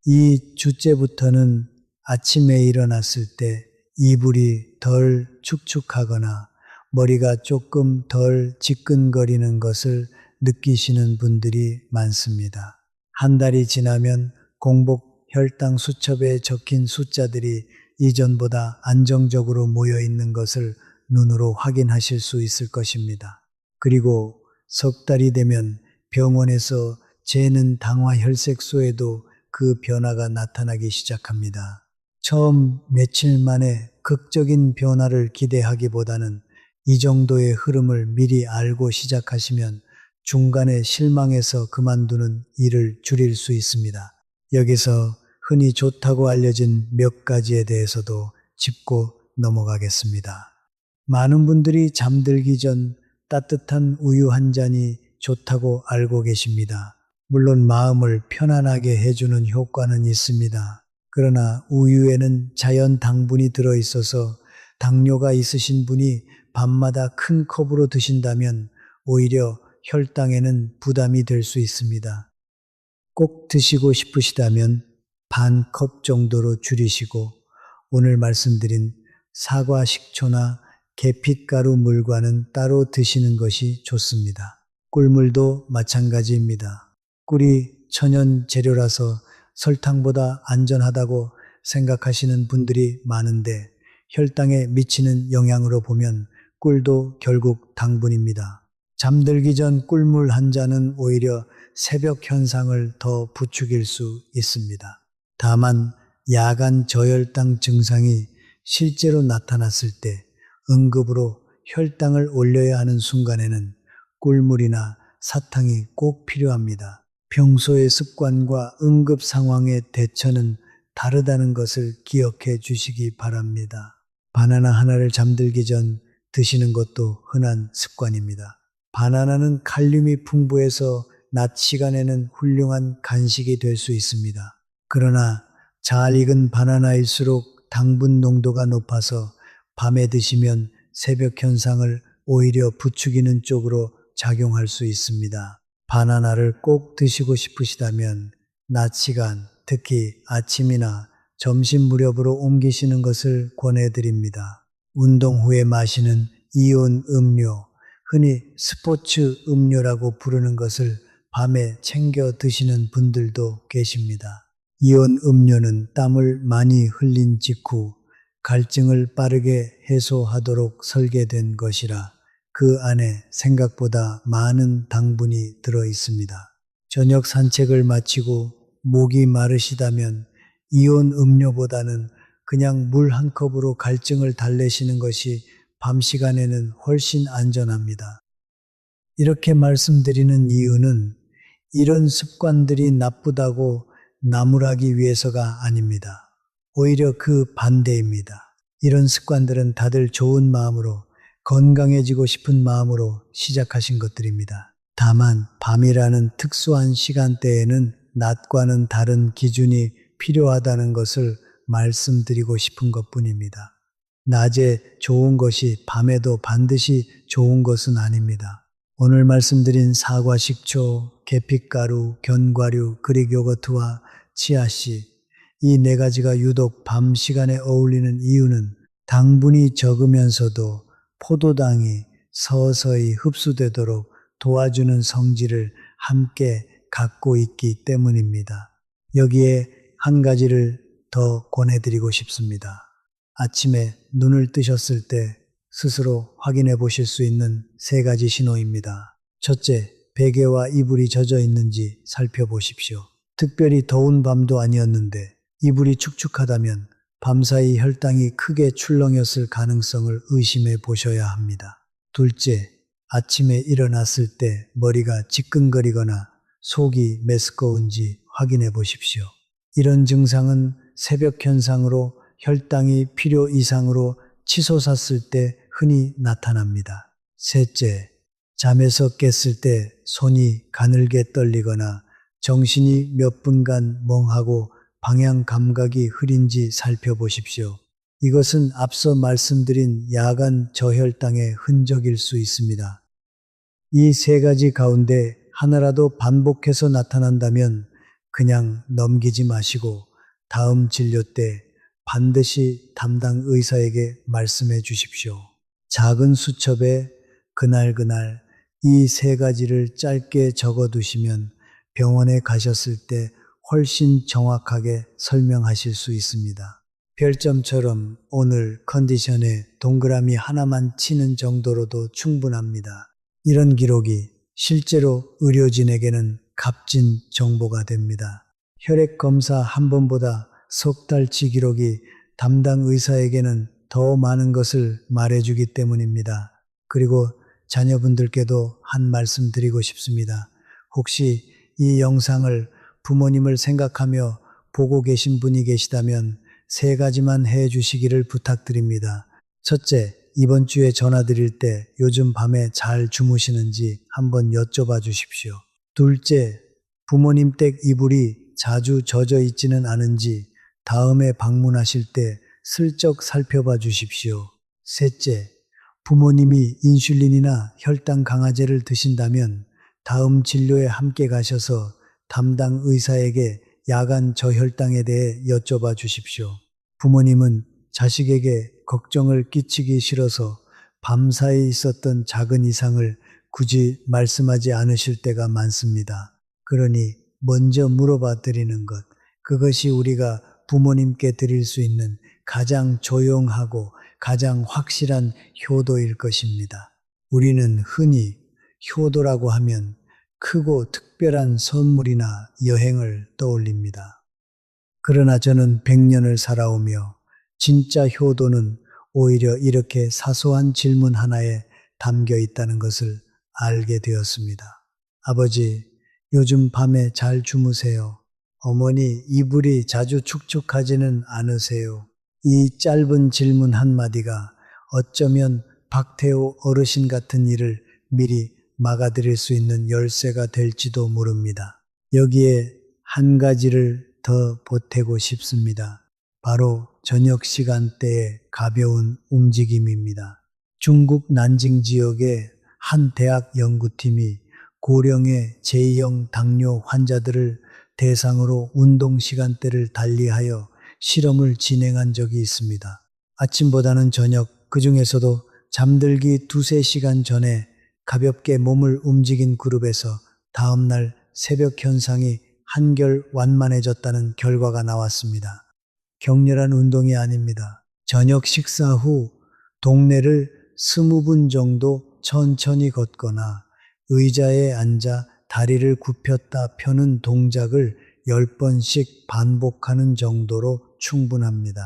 이 주째부터는 아침에 일어났을 때 이불이 덜 축축하거나 머리가 조금 덜 지끈거리는 것을 느끼시는 분들이 많습니다. 한 달이 지나면 공복 혈당 수첩에 적힌 숫자들이 이전보다 안정적으로 모여 있는 것을 눈으로 확인하실 수 있을 것입니다. 그리고 석 달이 되면 병원에서 재는 당화혈색소에도 그 변화가 나타나기 시작합니다. 처음 며칠 만에 극적인 변화를 기대하기보다는 이 정도의 흐름을 미리 알고 시작하시면 중간에 실망해서 그만두는 일을 줄일 수 있습니다. 여기서 흔히 좋다고 알려진 몇 가지에 대해서도 짚고 넘어가겠습니다. 많은 분들이 잠들기 전 따뜻한 우유 한 잔이 좋다고 알고 계십니다. 물론 마음을 편안하게 해주는 효과는 있습니다. 그러나 우유에는 자연 당분이 들어있어서 당뇨가 있으신 분이 밤마다 큰 컵으로 드신다면 오히려 혈당에는 부담이 될 수 있습니다. 꼭 드시고 싶으시다면 반 컵 정도로 줄이시고 오늘 말씀드린 사과 식초나 계피가루 물과는 따로 드시는 것이 좋습니다. 꿀물도 마찬가지입니다. 꿀이 천연 재료라서 설탕보다 안전하다고 생각하시는 분들이 많은데 혈당에 미치는 영향으로 보면 꿀도 결국 당분입니다. 잠들기 전 꿀물 한 잔은 오히려 새벽 현상을 더 부추길 수 있습니다. 다만 야간 저혈당 증상이 실제로 나타났을 때 응급으로 혈당을 올려야 하는 순간에는 꿀물이나 사탕이 꼭 필요합니다. 평소의 습관과 응급 상황의 대처는 다르다는 것을 기억해 주시기 바랍니다. 바나나 하나를 잠들기 전 드시는 것도 흔한 습관입니다. 바나나는 칼륨이 풍부해서 낮 시간에는 훌륭한 간식이 될 수 있습니다. 그러나 잘 익은 바나나일수록 당분 농도가 높아서 밤에 드시면 새벽 현상을 오히려 부추기는 쪽으로 작용할 수 있습니다. 바나나를 꼭 드시고 싶으시다면 낮 시간, 특히 아침이나 점심 무렵으로 옮기시는 것을 권해드립니다. 운동 후에 마시는 이온 음료, 흔히 스포츠 음료라고 부르는 것을 밤에 챙겨 드시는 분들도 계십니다. 이온 음료는 땀을 많이 흘린 직후 갈증을 빠르게 해소하도록 설계된 것이라 그 안에 생각보다 많은 당분이 들어 있습니다. 저녁 산책을 마치고 목이 마르시다면 이온 음료보다는 그냥 물 한 컵으로 갈증을 달래시는 것이 밤 시간에는 훨씬 안전합니다. 이렇게 말씀드리는 이유는 이런 습관들이 나쁘다고 나무라기 위해서가 아닙니다. 오히려 그 반대입니다. 이런 습관들은 다들 좋은 마음으로 건강해지고 싶은 마음으로 시작하신 것들입니다. 다만 밤이라는 특수한 시간대에는 낮과는 다른 기준이 필요하다는 것을 말씀드리고 싶은 것뿐입니다. 낮에 좋은 것이 밤에도 반드시 좋은 것은 아닙니다. 오늘 말씀드린 사과 식초, 계피가루, 견과류, 그릭 요거트와 치아씨, 이 네 가지가 유독 밤 시간에 어울리는 이유는 당분이 적으면서도 포도당이 서서히 흡수되도록 도와주는 성질을 함께 갖고 있기 때문입니다. 여기에 한 가지를 더 권해드리고 싶습니다. 아침에 눈을 뜨셨을 때 스스로 확인해 보실 수 있는 세 가지 신호입니다. 첫째, 베개와 이불이 젖어 있는지 살펴보십시오. 특별히 더운 밤도 아니었는데 이불이 축축하다면 밤사이 혈당이 크게 출렁였을 가능성을 의심해 보셔야 합니다. 둘째, 아침에 일어났을 때 머리가 지끈거리거나 속이 메스꺼운지 확인해 보십시오. 이런 증상은 새벽 현상으로 혈당이 필요 이상으로 치솟았을 때 흔히 나타납니다. 셋째, 잠에서 깼을 때 손이 가늘게 떨리거나 정신이 몇 분간 멍하고 방향 감각이 흐린지 살펴보십시오. 이것은 앞서 말씀드린 야간 저혈당의 흔적일 수 있습니다. 이 세 가지 가운데 하나라도 반복해서 나타난다면 그냥 넘기지 마시고 다음 진료 때 반드시 담당 의사에게 말씀해 주십시오. 작은 수첩에 그날 이 세 가지를 짧게 적어 두시면 병원에 가셨을 때 훨씬 정확하게 설명하실 수 있습니다. 별점처럼 오늘 컨디션에 동그라미 하나만 치는 정도로도 충분합니다. 이런 기록이 실제로 의료진에게는 값진 정보가 됩니다. 혈액 검사 한 번보다 석 달치 기록이 담당 의사에게는 더 많은 것을 말해주기 때문입니다. 그리고 자녀분들께도 한 말씀 드리고 싶습니다. 혹시 이 영상을 부모님을 생각하며 보고 계신 분이 계시다면 세 가지만 해 주시기를 부탁드립니다. 첫째, 이번 주에 전화 드릴 때 요즘 밤에 잘 주무시는지 한번 여쭤봐 주십시오. 둘째, 부모님 댁 이불이 자주 젖어 있지는 않은지 다음에 방문하실 때 슬쩍 살펴봐 주십시오. 셋째, 부모님이 인슐린이나 혈당 강화제를 드신다면 다음 진료에 함께 가셔서 담당 의사에게 야간 저혈당에 대해 여쭤봐 주십시오. 부모님은 자식에게 걱정을 끼치기 싫어서 밤사이 있었던 작은 이상을 굳이 말씀하지 않으실 때가 많습니다. 그러니 먼저 물어봐 드리는 것, 그것이 우리가 부모님께 드릴 수 있는 가장 조용하고 가장 확실한 효도일 것입니다. 우리는 흔히 효도라고 하면 크고 특별한 선물이나 여행을 떠올립니다. 그러나 저는 100년을 살아오며 진짜 효도는 오히려 이렇게 사소한 질문 하나에 담겨 있다는 것을 알게 되었습니다. 아버지, 요즘 밤에 잘 주무세요. 어머니, 이불이 자주 축축하지는 않으세요. 이 짧은 질문 한마디가 어쩌면 박태호 어르신 같은 일을 미리 막아드릴 수 있는 열쇠가 될지도 모릅니다. 여기에 한 가지를 더 보태고 싶습니다. 바로 저녁 시간대의 가벼운 움직임입니다. 중국 난징 지역의 한 대학 연구팀이 고령의 제2형 당뇨 환자들을 대상으로 운동 시간대를 달리하여 실험을 진행한 적이 있습니다. 아침보다는 저녁, 그 중에서도 잠들기 2~3시간 전에 가볍게 몸을 움직인 그룹에서 다음날 새벽 현상이 한결 완만해졌다는 결과가 나왔습니다. 격렬한 운동이 아닙니다. 저녁 식사 후 동네를 20분 정도 천천히 걷거나 의자에 앉아 다리를 굽혔다 펴는 동작을 10번씩 반복하는 정도로 충분합니다.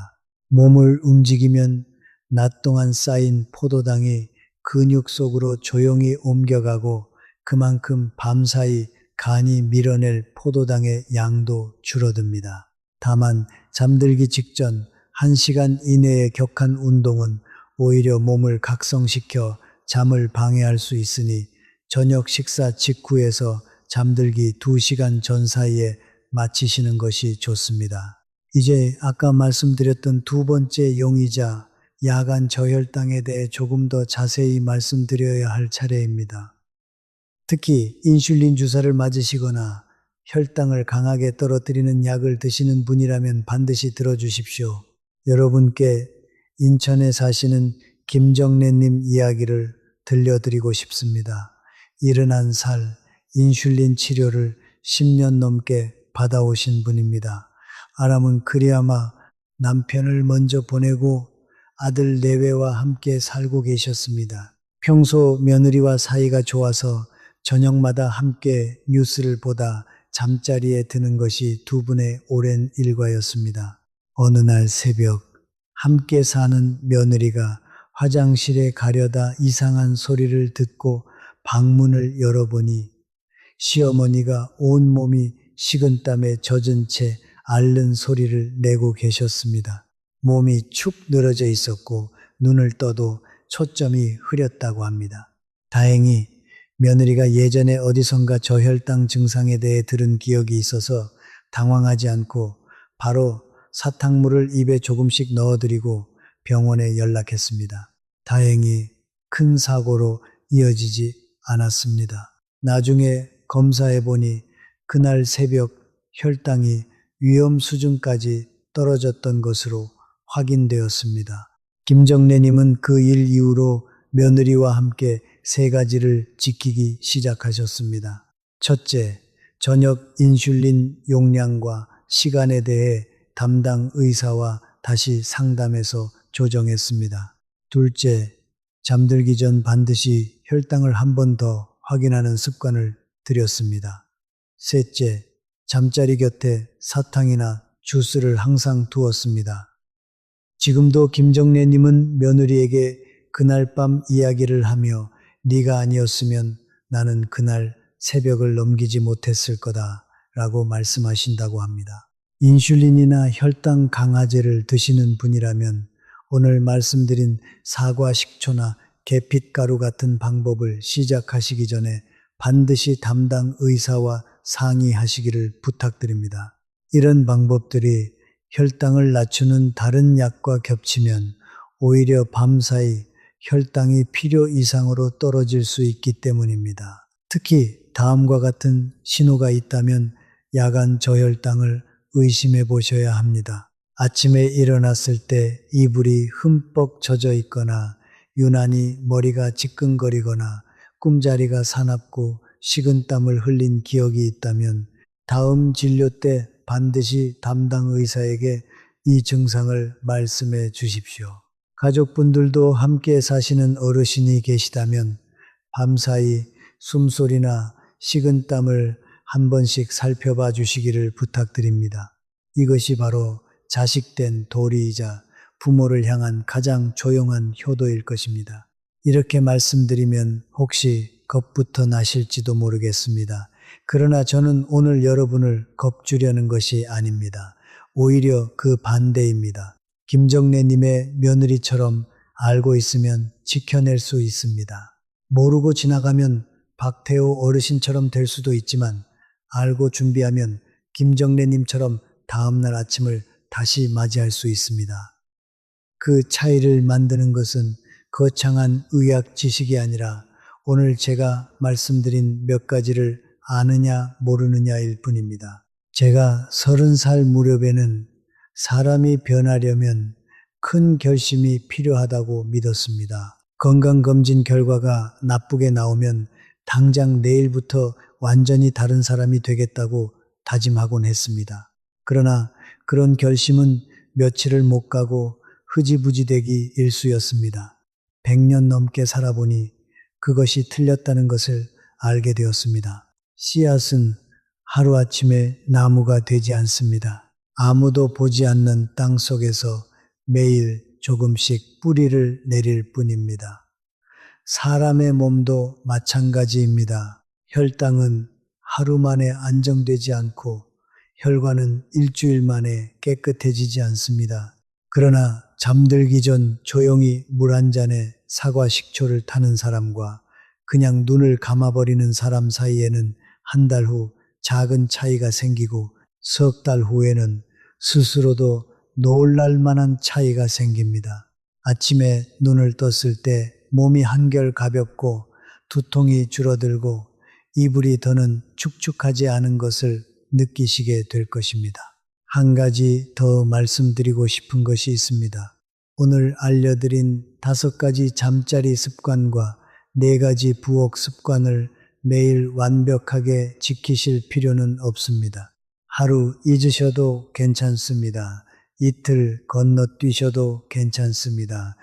몸을 움직이면 낮 동안 쌓인 포도당이 근육 속으로 조용히 옮겨가고 그만큼 밤사이 간이 밀어낼 포도당의 양도 줄어듭니다. 다만 잠들기 직전 1시간 이내의 격한 운동은 오히려 몸을 각성시켜 잠을 방해할 수 있으니 저녁 식사 직후에서 잠들기 2시간 전 사이에 마치시는 것이 좋습니다. 이제 아까 말씀드렸던 두 번째 용의자 야간 저혈당에 대해 조금 더 자세히 말씀드려야 할 차례입니다. 특히 인슐린 주사를 맞으시거나 혈당을 강하게 떨어뜨리는 약을 드시는 분이라면 반드시 들어주십시오. 여러분께 인천에 사시는 김정래님 이야기를 들려드리고 싶습니다. 71살 인슐린 치료를 10년 넘게 받아오신 분입니다. 아람은 그리아마 남편을 먼저 보내고 아들 내외와 함께 살고 계셨습니다. 평소 며느리와 사이가 좋아서 저녁마다 함께 뉴스를 보다 잠자리에 드는 것이 두 분의 오랜 일과였습니다. 어느 날 새벽 함께 사는 며느리가 화장실에 가려다 이상한 소리를 듣고 방문을 열어보니 시어머니가 온몸이 식은땀에 젖은 채 앓는 소리를 내고 계셨습니다. 몸이 축 늘어져 있었고 눈을 떠도 초점이 흐렸다고 합니다. 다행히 며느리가 예전에 어디선가 저혈당 증상에 대해 들은 기억이 있어서 당황하지 않고 바로 사탕물을 입에 조금씩 넣어드리고 병원에 연락했습니다. 다행히 큰 사고로 이어지지 않았습니다. 나중에 검사해보니 그날 새벽 혈당이 위험 수준까지 떨어졌던 것으로 확인되었습니다. 김정래님은 그 일 이후로 며느리와 함께 3가지를 지키기 시작하셨습니다. 첫째, 저녁 인슐린 용량과 시간에 대해 담당 의사와 다시 상담해서 조정했습니다. 둘째, 잠들기 전 반드시 혈당을 한 번 더 확인하는 습관을 들였습니다. 셋째, 잠자리 곁에 사탕이나 주스를 항상 두었습니다. 지금도 김정래님은 며느리에게 그날 밤 이야기를 하며 네가 아니었으면 나는 그날 새벽을 넘기지 못했을 거다 라고 말씀하신다고 합니다. 인슐린이나 혈당 강화제를 드시는 분이라면 오늘 말씀드린 사과 식초나 계핏가루 같은 방법을 시작하시기 전에 반드시 담당 의사와 상의하시기를 부탁드립니다. 이런 방법들이 혈당을 낮추는 다른 약과 겹치면 오히려 밤사이 혈당이 필요 이상으로 떨어질 수 있기 때문입니다. 특히 다음과 같은 신호가 있다면 야간 저혈당을 의심해 보셔야 합니다. 아침에 일어났을 때 이불이 흠뻑 젖어 있거나 유난히 머리가 지끈거리거나 꿈자리가 사납고 식은땀을 흘린 기억이 있다면 다음 진료 때 반드시 담당 의사에게 이 증상을 말씀해 주십시오. 가족분들도 함께 사시는 어르신이 계시다면 밤사이 숨소리나 식은땀을 한 번씩 살펴봐 주시기를 부탁드립니다. 이것이 바로 자식된 도리이자 부모를 향한 가장 조용한 효도일 것입니다. 이렇게 말씀드리면 혹시 겁부터 나실지도 모르겠습니다. 그러나 저는 오늘 여러분을 겁주려는 것이 아닙니다. 오히려 그 반대입니다. 김정래님의 며느리처럼 알고 있으면 지켜낼 수 있습니다. 모르고 지나가면 박태호 어르신처럼 될 수도 있지만 알고 준비하면 김정래님처럼 다음날 아침을 다시 맞이할 수 있습니다. 그 차이를 만드는 것은 거창한 의학 지식이 아니라 오늘 제가 말씀드린 몇 가지를 아느냐 모르느냐일 뿐입니다. 제가 30살 무렵에는 사람이 변하려면 큰 결심이 필요하다고 믿었습니다. 건강검진 결과가 나쁘게 나오면 당장 내일부터 완전히 다른 사람이 되겠다고 다짐하곤 했습니다. 그러나 그런 결심은 며칠을 못 가고 흐지부지 되기 일쑤였습니다. 100년 넘게 살아보니 그것이 틀렸다는 것을 알게 되었습니다. 씨앗은 하루아침에 나무가 되지 않습니다. 아무도 보지 않는 땅 속에서 매일 조금씩 뿌리를 내릴 뿐입니다. 사람의 몸도 마찬가지입니다. 혈당은 하루 만에 안정되지 않고 혈관은 일주일 만에 깨끗해지지 않습니다. 그러나 잠들기 전 조용히 물 한 잔에 사과 식초를 타는 사람과 그냥 눈을 감아버리는 사람 사이에는 한 달 후 작은 차이가 생기고 석 달 후에는 스스로도 놀랄 만한 차이가 생깁니다. 아침에 눈을 떴을 때 몸이 한결 가볍고 두통이 줄어들고 이불이 더는 축축하지 않은 것을 느끼시게 될 것입니다. 한 가지 더 말씀드리고 싶은 것이 있습니다. 오늘 알려드린 5가지 잠자리 습관과 4가지 부엌 습관을 매일 완벽하게 지키실 필요는 없습니다. 하루 잊으셔도 괜찮습니다. 이틀 건너뛰셔도 괜찮습니다.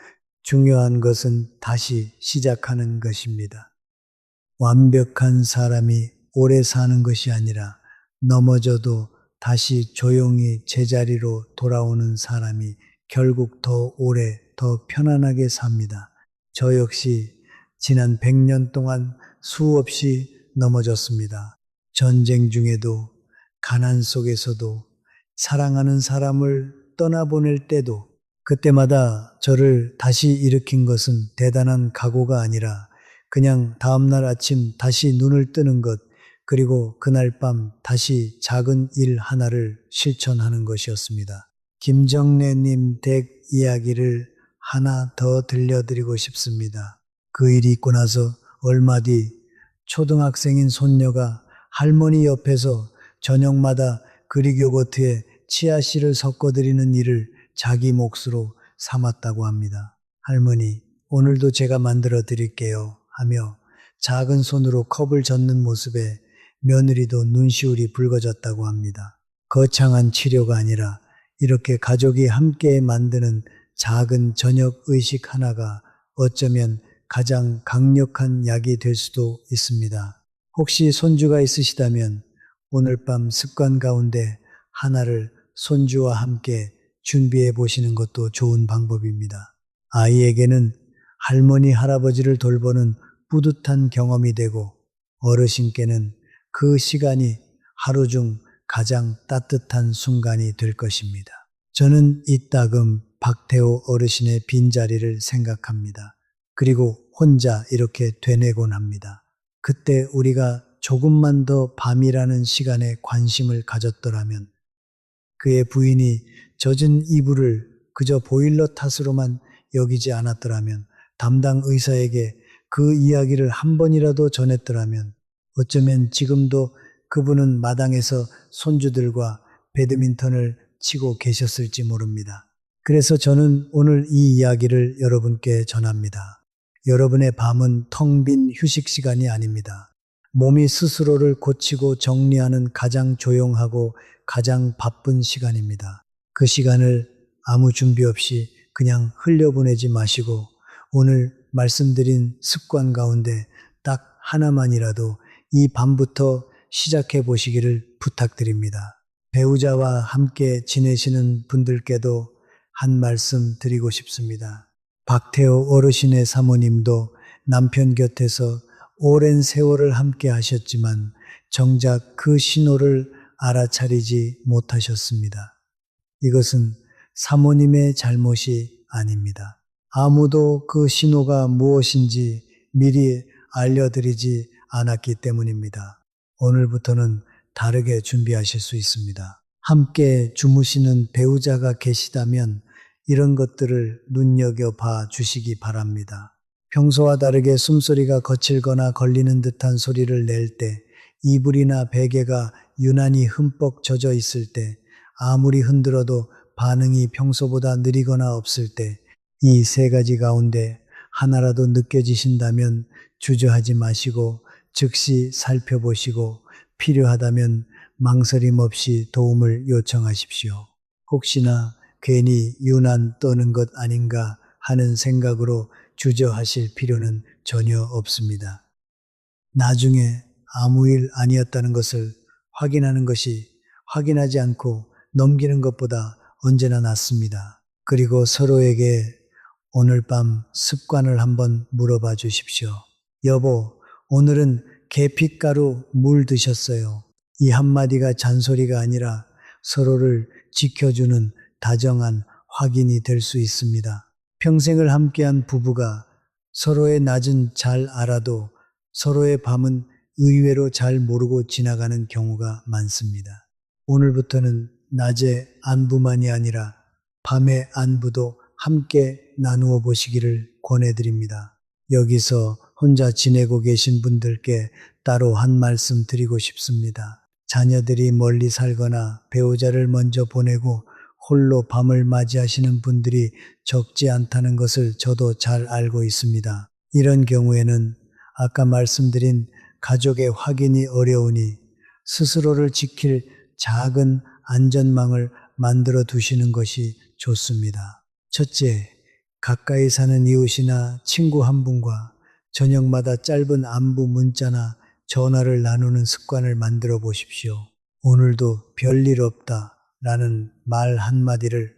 중요한 것은 다시 시작하는 것입니다. 완벽한 사람이 오래 사는 것이 아니라 넘어져도 다시 조용히 제자리로 돌아오는 사람이 결국 더 오래, 더 편안하게 삽니다. 저 역시 지난 100년 동안 수없이 넘어졌습니다. 전쟁 중에도, 가난 속에서도, 사랑하는 사람을 떠나보낼 때도, 그때마다 저를 다시 일으킨 것은 대단한 각오가 아니라 그냥 다음날 아침 다시 눈을 뜨는 것, 그리고 그날 밤 다시 작은 일 하나를 실천하는 것이었습니다. 김정래님 댁 이야기를 하나 더 들려드리고 싶습니다. 그 일이 있고 나서 얼마 뒤 초등학생인 손녀가 할머니 옆에서 저녁마다 그릭 요거트에 치아씨를 섞어드리는 일을 자기 몫으로 삼았다고 합니다. 할머니, 오늘도 제가 만들어 드릴게요 하며 작은 손으로 컵을 젓는 모습에 며느리도 눈시울이 붉어졌다고 합니다. 거창한 치료가 아니라 이렇게 가족이 함께 만드는 작은 저녁 의식 하나가 어쩌면 가장 강력한 약이 될 수도 있습니다. 혹시 손주가 있으시다면 오늘 밤 습관 가운데 하나를 손주와 함께 준비해 보시는 것도 좋은 방법입니다. 아이에게는 할머니, 할아버지를 돌보는 뿌듯한 경험이 되고 어르신께는 그 시간이 하루 중 가장 따뜻한 순간이 될 것입니다. 저는 이따금 박태호 어르신의 빈자리를 생각합니다. 그리고 혼자 이렇게 되뇌곤 합니다. 그때 우리가 조금만 더 밤이라는 시간에 관심을 가졌더라면, 그의 부인이 젖은 이불을 그저 보일러 탓으로만 여기지 않았더라면, 담당 의사에게 그 이야기를 한 번이라도 전했더라면 어쩌면 지금도 그분은 마당에서 손주들과 배드민턴을 치고 계셨을지 모릅니다. 그래서 저는 오늘 이 이야기를 여러분께 전합니다. 여러분의 밤은 텅 빈 휴식 시간이 아닙니다. 몸이 스스로를 고치고 정리하는 가장 조용하고 가장 바쁜 시간입니다. 그 시간을 아무 준비 없이 그냥 흘려보내지 마시고 오늘 말씀드린 습관 가운데 딱 하나만이라도 이 밤부터 시작해 보시기를 부탁드립니다. 배우자와 함께 지내시는 분들께도 한 말씀 드리고 싶습니다. 박태호 어르신의 사모님도 남편 곁에서 오랜 세월을 함께 하셨지만 정작 그 신호를 알아차리지 못하셨습니다. 이것은 사모님의 잘못이 아닙니다. 아무도 그 신호가 무엇인지 미리 알려드리지 않았기 때문입니다. 오늘부터는 다르게 준비하실 수 있습니다. 함께 주무시는 배우자가 계시다면 이런 것들을 눈여겨봐 주시기 바랍니다. 평소와 다르게 숨소리가 거칠거나 걸리는 듯한 소리를 낼 때, 이불이나 베개가 유난히 흠뻑 젖어 있을 때, 아무리 흔들어도 반응이 평소보다 느리거나 없을 때, 이 세 가지 가운데 하나라도 느껴지신다면 주저하지 마시고 즉시 살펴보시고 필요하다면 망설임 없이 도움을 요청하십시오. 혹시나 괜히 유난 떠는 것 아닌가 하는 생각으로 주저하실 필요는 전혀 없습니다. 나중에 아무 일 아니었다는 것을 확인하는 것이 확인하지 않고 넘기는 것보다 언제나 낫습니다. 그리고 서로에게 오늘 밤 습관을 한번 물어봐 주십시오. 여보, 오늘은 계피가루 물 드셨어요. 이 한마디가 잔소리가 아니라 서로를 지켜주는 다정한 확인이 될 수 있습니다. 평생을 함께한 부부가 서로의 낮은 잘 알아도 서로의 밤은 의외로 잘 모르고 지나가는 경우가 많습니다. 오늘부터는 낮의 안부만이 아니라 밤의 안부도 함께 나누어 보시기를 권해드립니다. 여기서 혼자 지내고 계신 분들께 따로 한 말씀 드리고 싶습니다. 자녀들이 멀리 살거나 배우자를 먼저 보내고 홀로 밤을 맞이하시는 분들이 적지 않다는 것을 저도 잘 알고 있습니다. 이런 경우에는 아까 말씀드린 가족의 확인이 어려우니 스스로를 지킬 작은 안전망을 만들어 두시는 것이 좋습니다. 첫째, 가까이 사는 이웃이나 친구 한 분과 저녁마다 짧은 안부 문자나 전화를 나누는 습관을 만들어 보십시오. 오늘도 별일 없다 라는 말 한마디를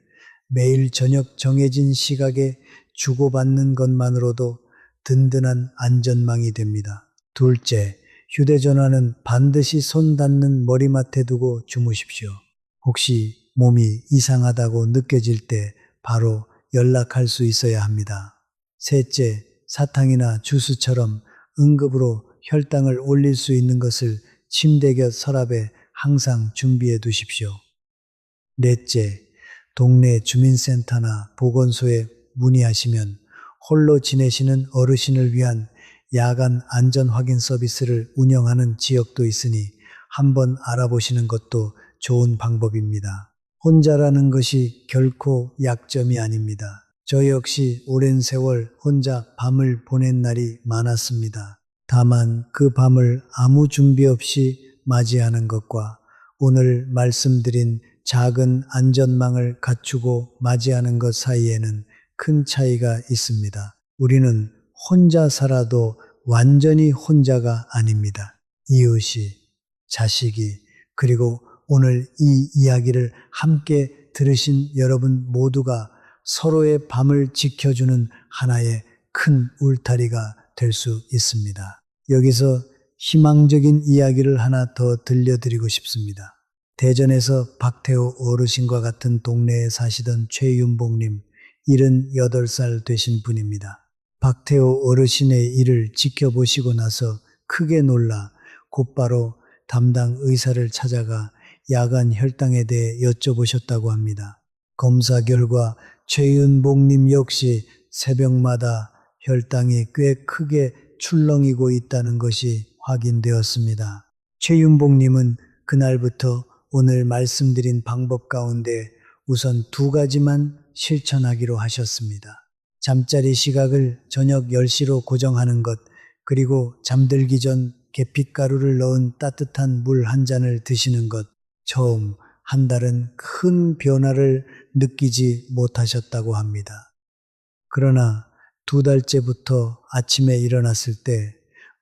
매일 저녁 정해진 시각에 주고받는 것만으로도 든든한 안전망이 됩니다. 둘째, 휴대전화는 반드시 손 닿는 머리맡에 두고 주무십시오. 혹시 몸이 이상하다고 느껴질 때 바로 연락할 수 있어야 합니다. 셋째, 사탕이나 주스처럼 응급으로 혈당을 올릴 수 있는 것을 침대 곁 서랍에 항상 준비해 두십시오. 넷째, 동네 주민센터나 보건소에 문의하시면 홀로 지내시는 어르신을 위한 야간 안전 확인 서비스를 운영하는 지역도 있으니 한번 알아보시는 것도 좋은 방법입니다. 혼자라는 것이 결코 약점이 아닙니다. 저 역시 오랜 세월 혼자 밤을 보낸 날이 많았습니다. 다만 그 밤을 아무 준비 없이 맞이하는 것과 오늘 말씀드린 작은 안전망을 갖추고 맞이하는 것 사이에는 큰 차이가 있습니다. 우리는 혼자 살아도 완전히 혼자가 아닙니다. 이웃이, 자식이, 그리고 오늘 이 이야기를 함께 들으신 여러분 모두가 서로의 밤을 지켜주는 하나의 큰 울타리가 될 수 있습니다. 여기서 희망적인 이야기를 하나 더 들려드리고 싶습니다. 대전에서 박태호 어르신과 같은 동네에 사시던 최윤복님, 78살 되신 분입니다. 박태호 어르신의 일을 지켜보시고 나서 크게 놀라 곧바로 담당 의사를 찾아가 야간 혈당에 대해 여쭤보셨다고 합니다. 검사 결과 최윤복님 역시 새벽마다 혈당이 꽤 크게 출렁이고 있다는 것이 확인되었습니다. 최윤복님은 그날부터 오늘 말씀드린 방법 가운데 우선 2가지만 실천하기로 하셨습니다. 잠자리 시각을 저녁 10시로 고정하는 것, 그리고 잠들기 전 계피가루를 넣은 따뜻한 물 한 잔을 드시는 것. 처음 한 달은 큰 변화를 느끼지 못하셨다고 합니다. 그러나 2달째부터 아침에 일어났을 때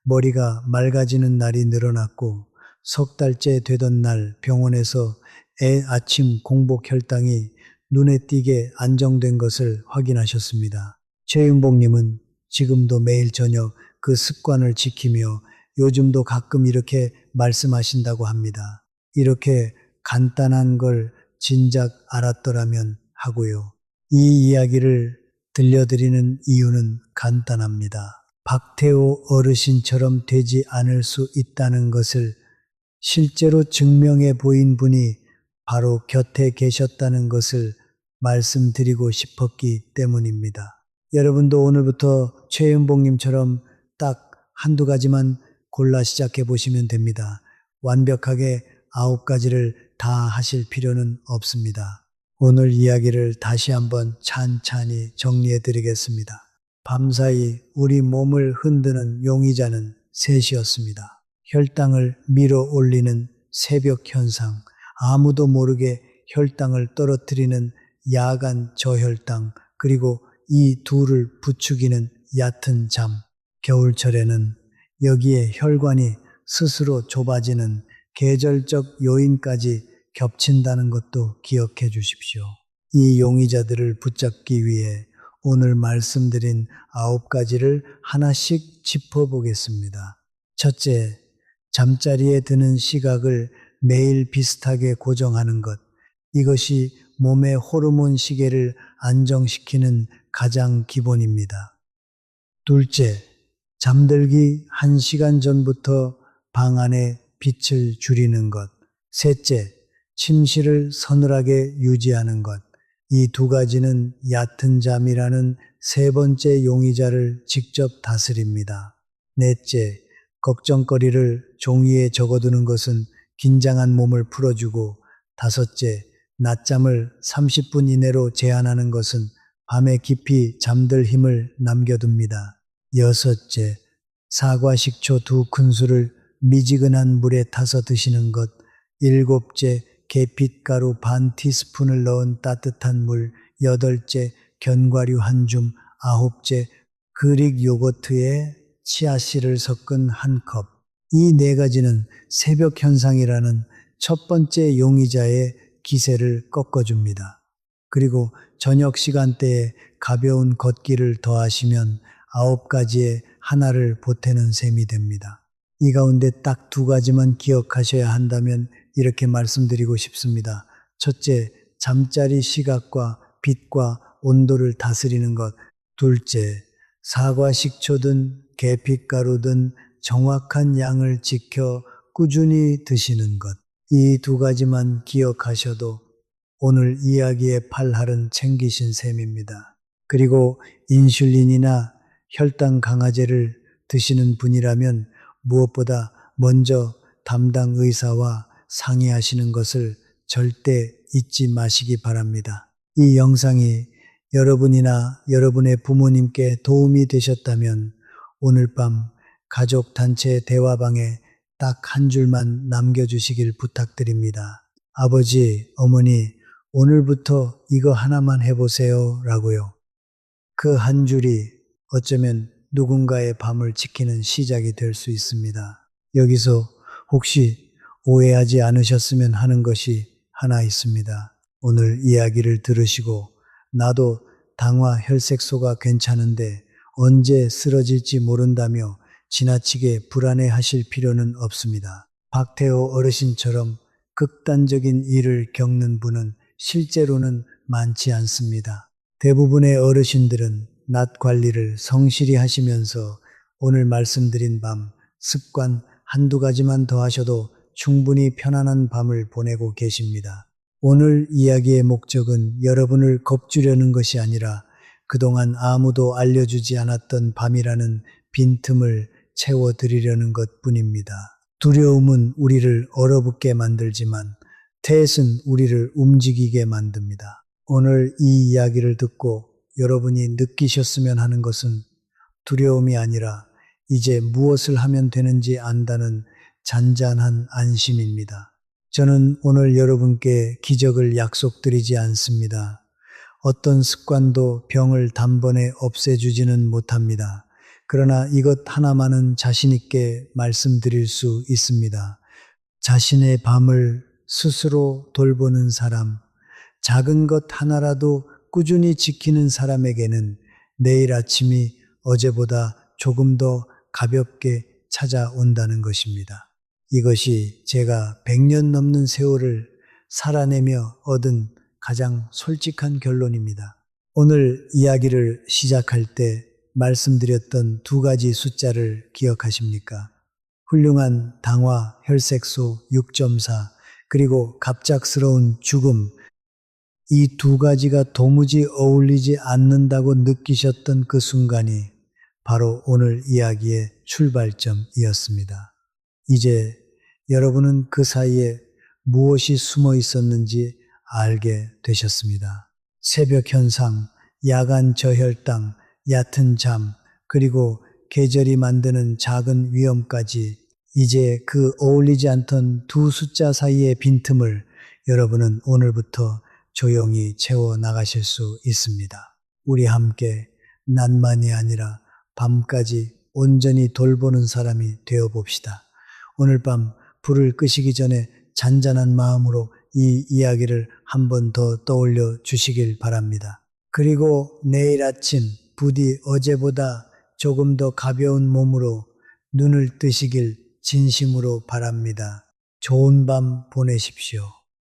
머리가 맑아지는 날이 늘어났고 3달째 되던 날 병원에서 애 아침 공복 혈당이 눈에 띄게 안정된 것을 확인하셨습니다. 최윤복님은 지금도 매일 저녁 그 습관을 지키며 요즘도 가끔 이렇게 말씀하신다고 합니다. 이렇게 간단한 걸 진작 알았더라면 하고요. 이 이야기를 들려드리는 이유는 간단합니다. 박태호 어르신처럼 되지 않을 수 있다는 것을 실제로 증명해 보인 분이 바로 곁에 계셨다는 것을 말씀드리고 싶었기 때문입니다. 여러분도 오늘부터 최윤복님처럼 딱 한두 가지만 골라 시작해 보시면 됩니다. 완벽하게 9가지를 다 하실 필요는 없습니다. 오늘 이야기를 다시 한번 찬찬히 정리해 드리겠습니다. 밤사이 우리 몸을 흔드는 용의자는 셋이었습니다. 혈당을 밀어 올리는 새벽 현상, 아무도 모르게 혈당을 떨어뜨리는 야간 저혈당, 그리고 이 둘을 부추기는 얕은 잠. 겨울철에는 여기에 혈관이 스스로 좁아지는 계절적 요인까지 겹친다는 것도 기억해 주십시오. 이 용의자들을 붙잡기 위해 오늘 말씀드린 9가지를 하나씩 짚어보겠습니다. 첫째, 잠자리에 드는 시각을 매일 비슷하게 고정하는 것. 이것이 몸의 호르몬 시계를 안정시키는 가장 기본입니다. 둘째, 잠들기 1시간 전부터 방 안에 빛을 줄이는 것. 셋째, 침실을 서늘하게 유지하는 것. 이 2가지는 얕은 잠이라는 세 번째 용의자를 직접 다스립니다. 넷째, 걱정거리를 종이에 적어두는 것은 긴장한 몸을 풀어주고, 다섯째, 낮잠을 30분 이내로 제한하는 것은 밤에 깊이 잠들 힘을 남겨둡니다. 여섯째, 사과 식초 2큰술을 미지근한 물에 타서 드시는 것. 일곱째, 계피가루 반 티스푼을 넣은 따뜻한 물. 여덟째, 견과류 1줌. 아홉째, 그릭 요거트에 치아씨를 섞은 1컵. 이 4가지는 새벽 현상이라는 첫 번째 용의자의 기세를 꺾어줍니다. 그리고 저녁 시간대에 가벼운 걷기를 더하시면 9가지의 하나를 보태는 셈이 됩니다. 이 가운데 딱 2가지만 기억하셔야 한다면 이렇게 말씀드리고 싶습니다. 첫째, 잠자리 시각과 빛과 온도를 다스리는 것. 둘째, 사과 식초든 계피가루든 정확한 양을 지켜 꾸준히 드시는 것. 이 2가지만 기억하셔도 오늘 이야기의 8할은 챙기신 셈입니다. 그리고 인슐린이나 혈당 강화제를 드시는 분이라면 무엇보다 먼저 담당 의사와 상의하시는 것을 절대 잊지 마시기 바랍니다. 이 영상이 여러분이나 여러분의 부모님께 도움이 되셨다면 오늘 밤 가족 단체 대화방에 딱 한 줄만 남겨주시길 부탁드립니다. 아버지, 어머니, 오늘부터 이거 하나만 해보세요 라고요. 그 한 줄이 어쩌면 누군가의 밤을 지키는 시작이 될 수 있습니다. 여기서 혹시 오해하지 않으셨으면 하는 것이 하나 있습니다. 오늘 이야기를 들으시고 나도 당화 혈색소가 괜찮은데 언제 쓰러질지 모른다며 지나치게 불안해하실 필요는 없습니다. 박태호 어르신처럼 극단적인 일을 겪는 분은 실제로는 많지 않습니다. 대부분의 어르신들은 낮 관리를 성실히 하시면서 오늘 말씀드린 밤 습관 1-2가지만 더 하셔도 충분히 편안한 밤을 보내고 계십니다. 오늘 이야기의 목적은 여러분을 겁주려는 것이 아니라 그동안 아무도 알려주지 않았던 밤이라는 빈틈을 채워드리려는 것 뿐입니다. 두려움은 우리를 얼어붙게 만들지만 태읒은 우리를 움직이게 만듭니다. 오늘 이 이야기를 듣고 여러분이 느끼셨으면 하는 것은 두려움이 아니라 이제 무엇을 하면 되는지 안다는 잔잔한 안심입니다. 저는 오늘 여러분께 기적을 약속드리지 않습니다. 어떤 습관도 병을 단번에 없애주지는 못합니다. 그러나 이것 하나만은 자신있게 말씀드릴 수 있습니다. 자신의 밤을 스스로 돌보는 사람, 작은 것 하나라도 꾸준히 지키는 사람에게는 내일 아침이 어제보다 조금 더 가볍게 찾아온다는 것입니다. 이것이 제가 100년 넘는 세월을 살아내며 얻은 가장 솔직한 결론입니다. 오늘 이야기를 시작할 때 말씀드렸던 2가지 숫자를 기억하십니까? 훌륭한 당화 혈색소 6.4, 그리고 갑작스러운 죽음, 이 두 가지가 도무지 어울리지 않는다고 느끼셨던 그 순간이 바로 오늘 이야기의 출발점이었습니다. 이제 여러분은 그 사이에 무엇이 숨어 있었는지 알게 되셨습니다. 새벽 현상, 야간 저혈당, 얕은 잠, 그리고 계절이 만드는 작은 위험까지 이제 그 어울리지 않던 두 숫자 사이의 빈틈을 여러분은 오늘부터 조용히 채워 나가실 수 있습니다. 우리 함께 낮만이 아니라 밤까지 온전히 돌보는 사람이 되어 봅시다. 오늘 밤 불을 끄시기 전에 잔잔한 마음으로 이 이야기를 한 번 더 떠올려 주시길 바랍니다. 그리고 내일 아침 부디 어제보다 조금 더 가벼운 몸으로 눈을 뜨시길 진심으로 바랍니다. 좋은 밤 보내십시오.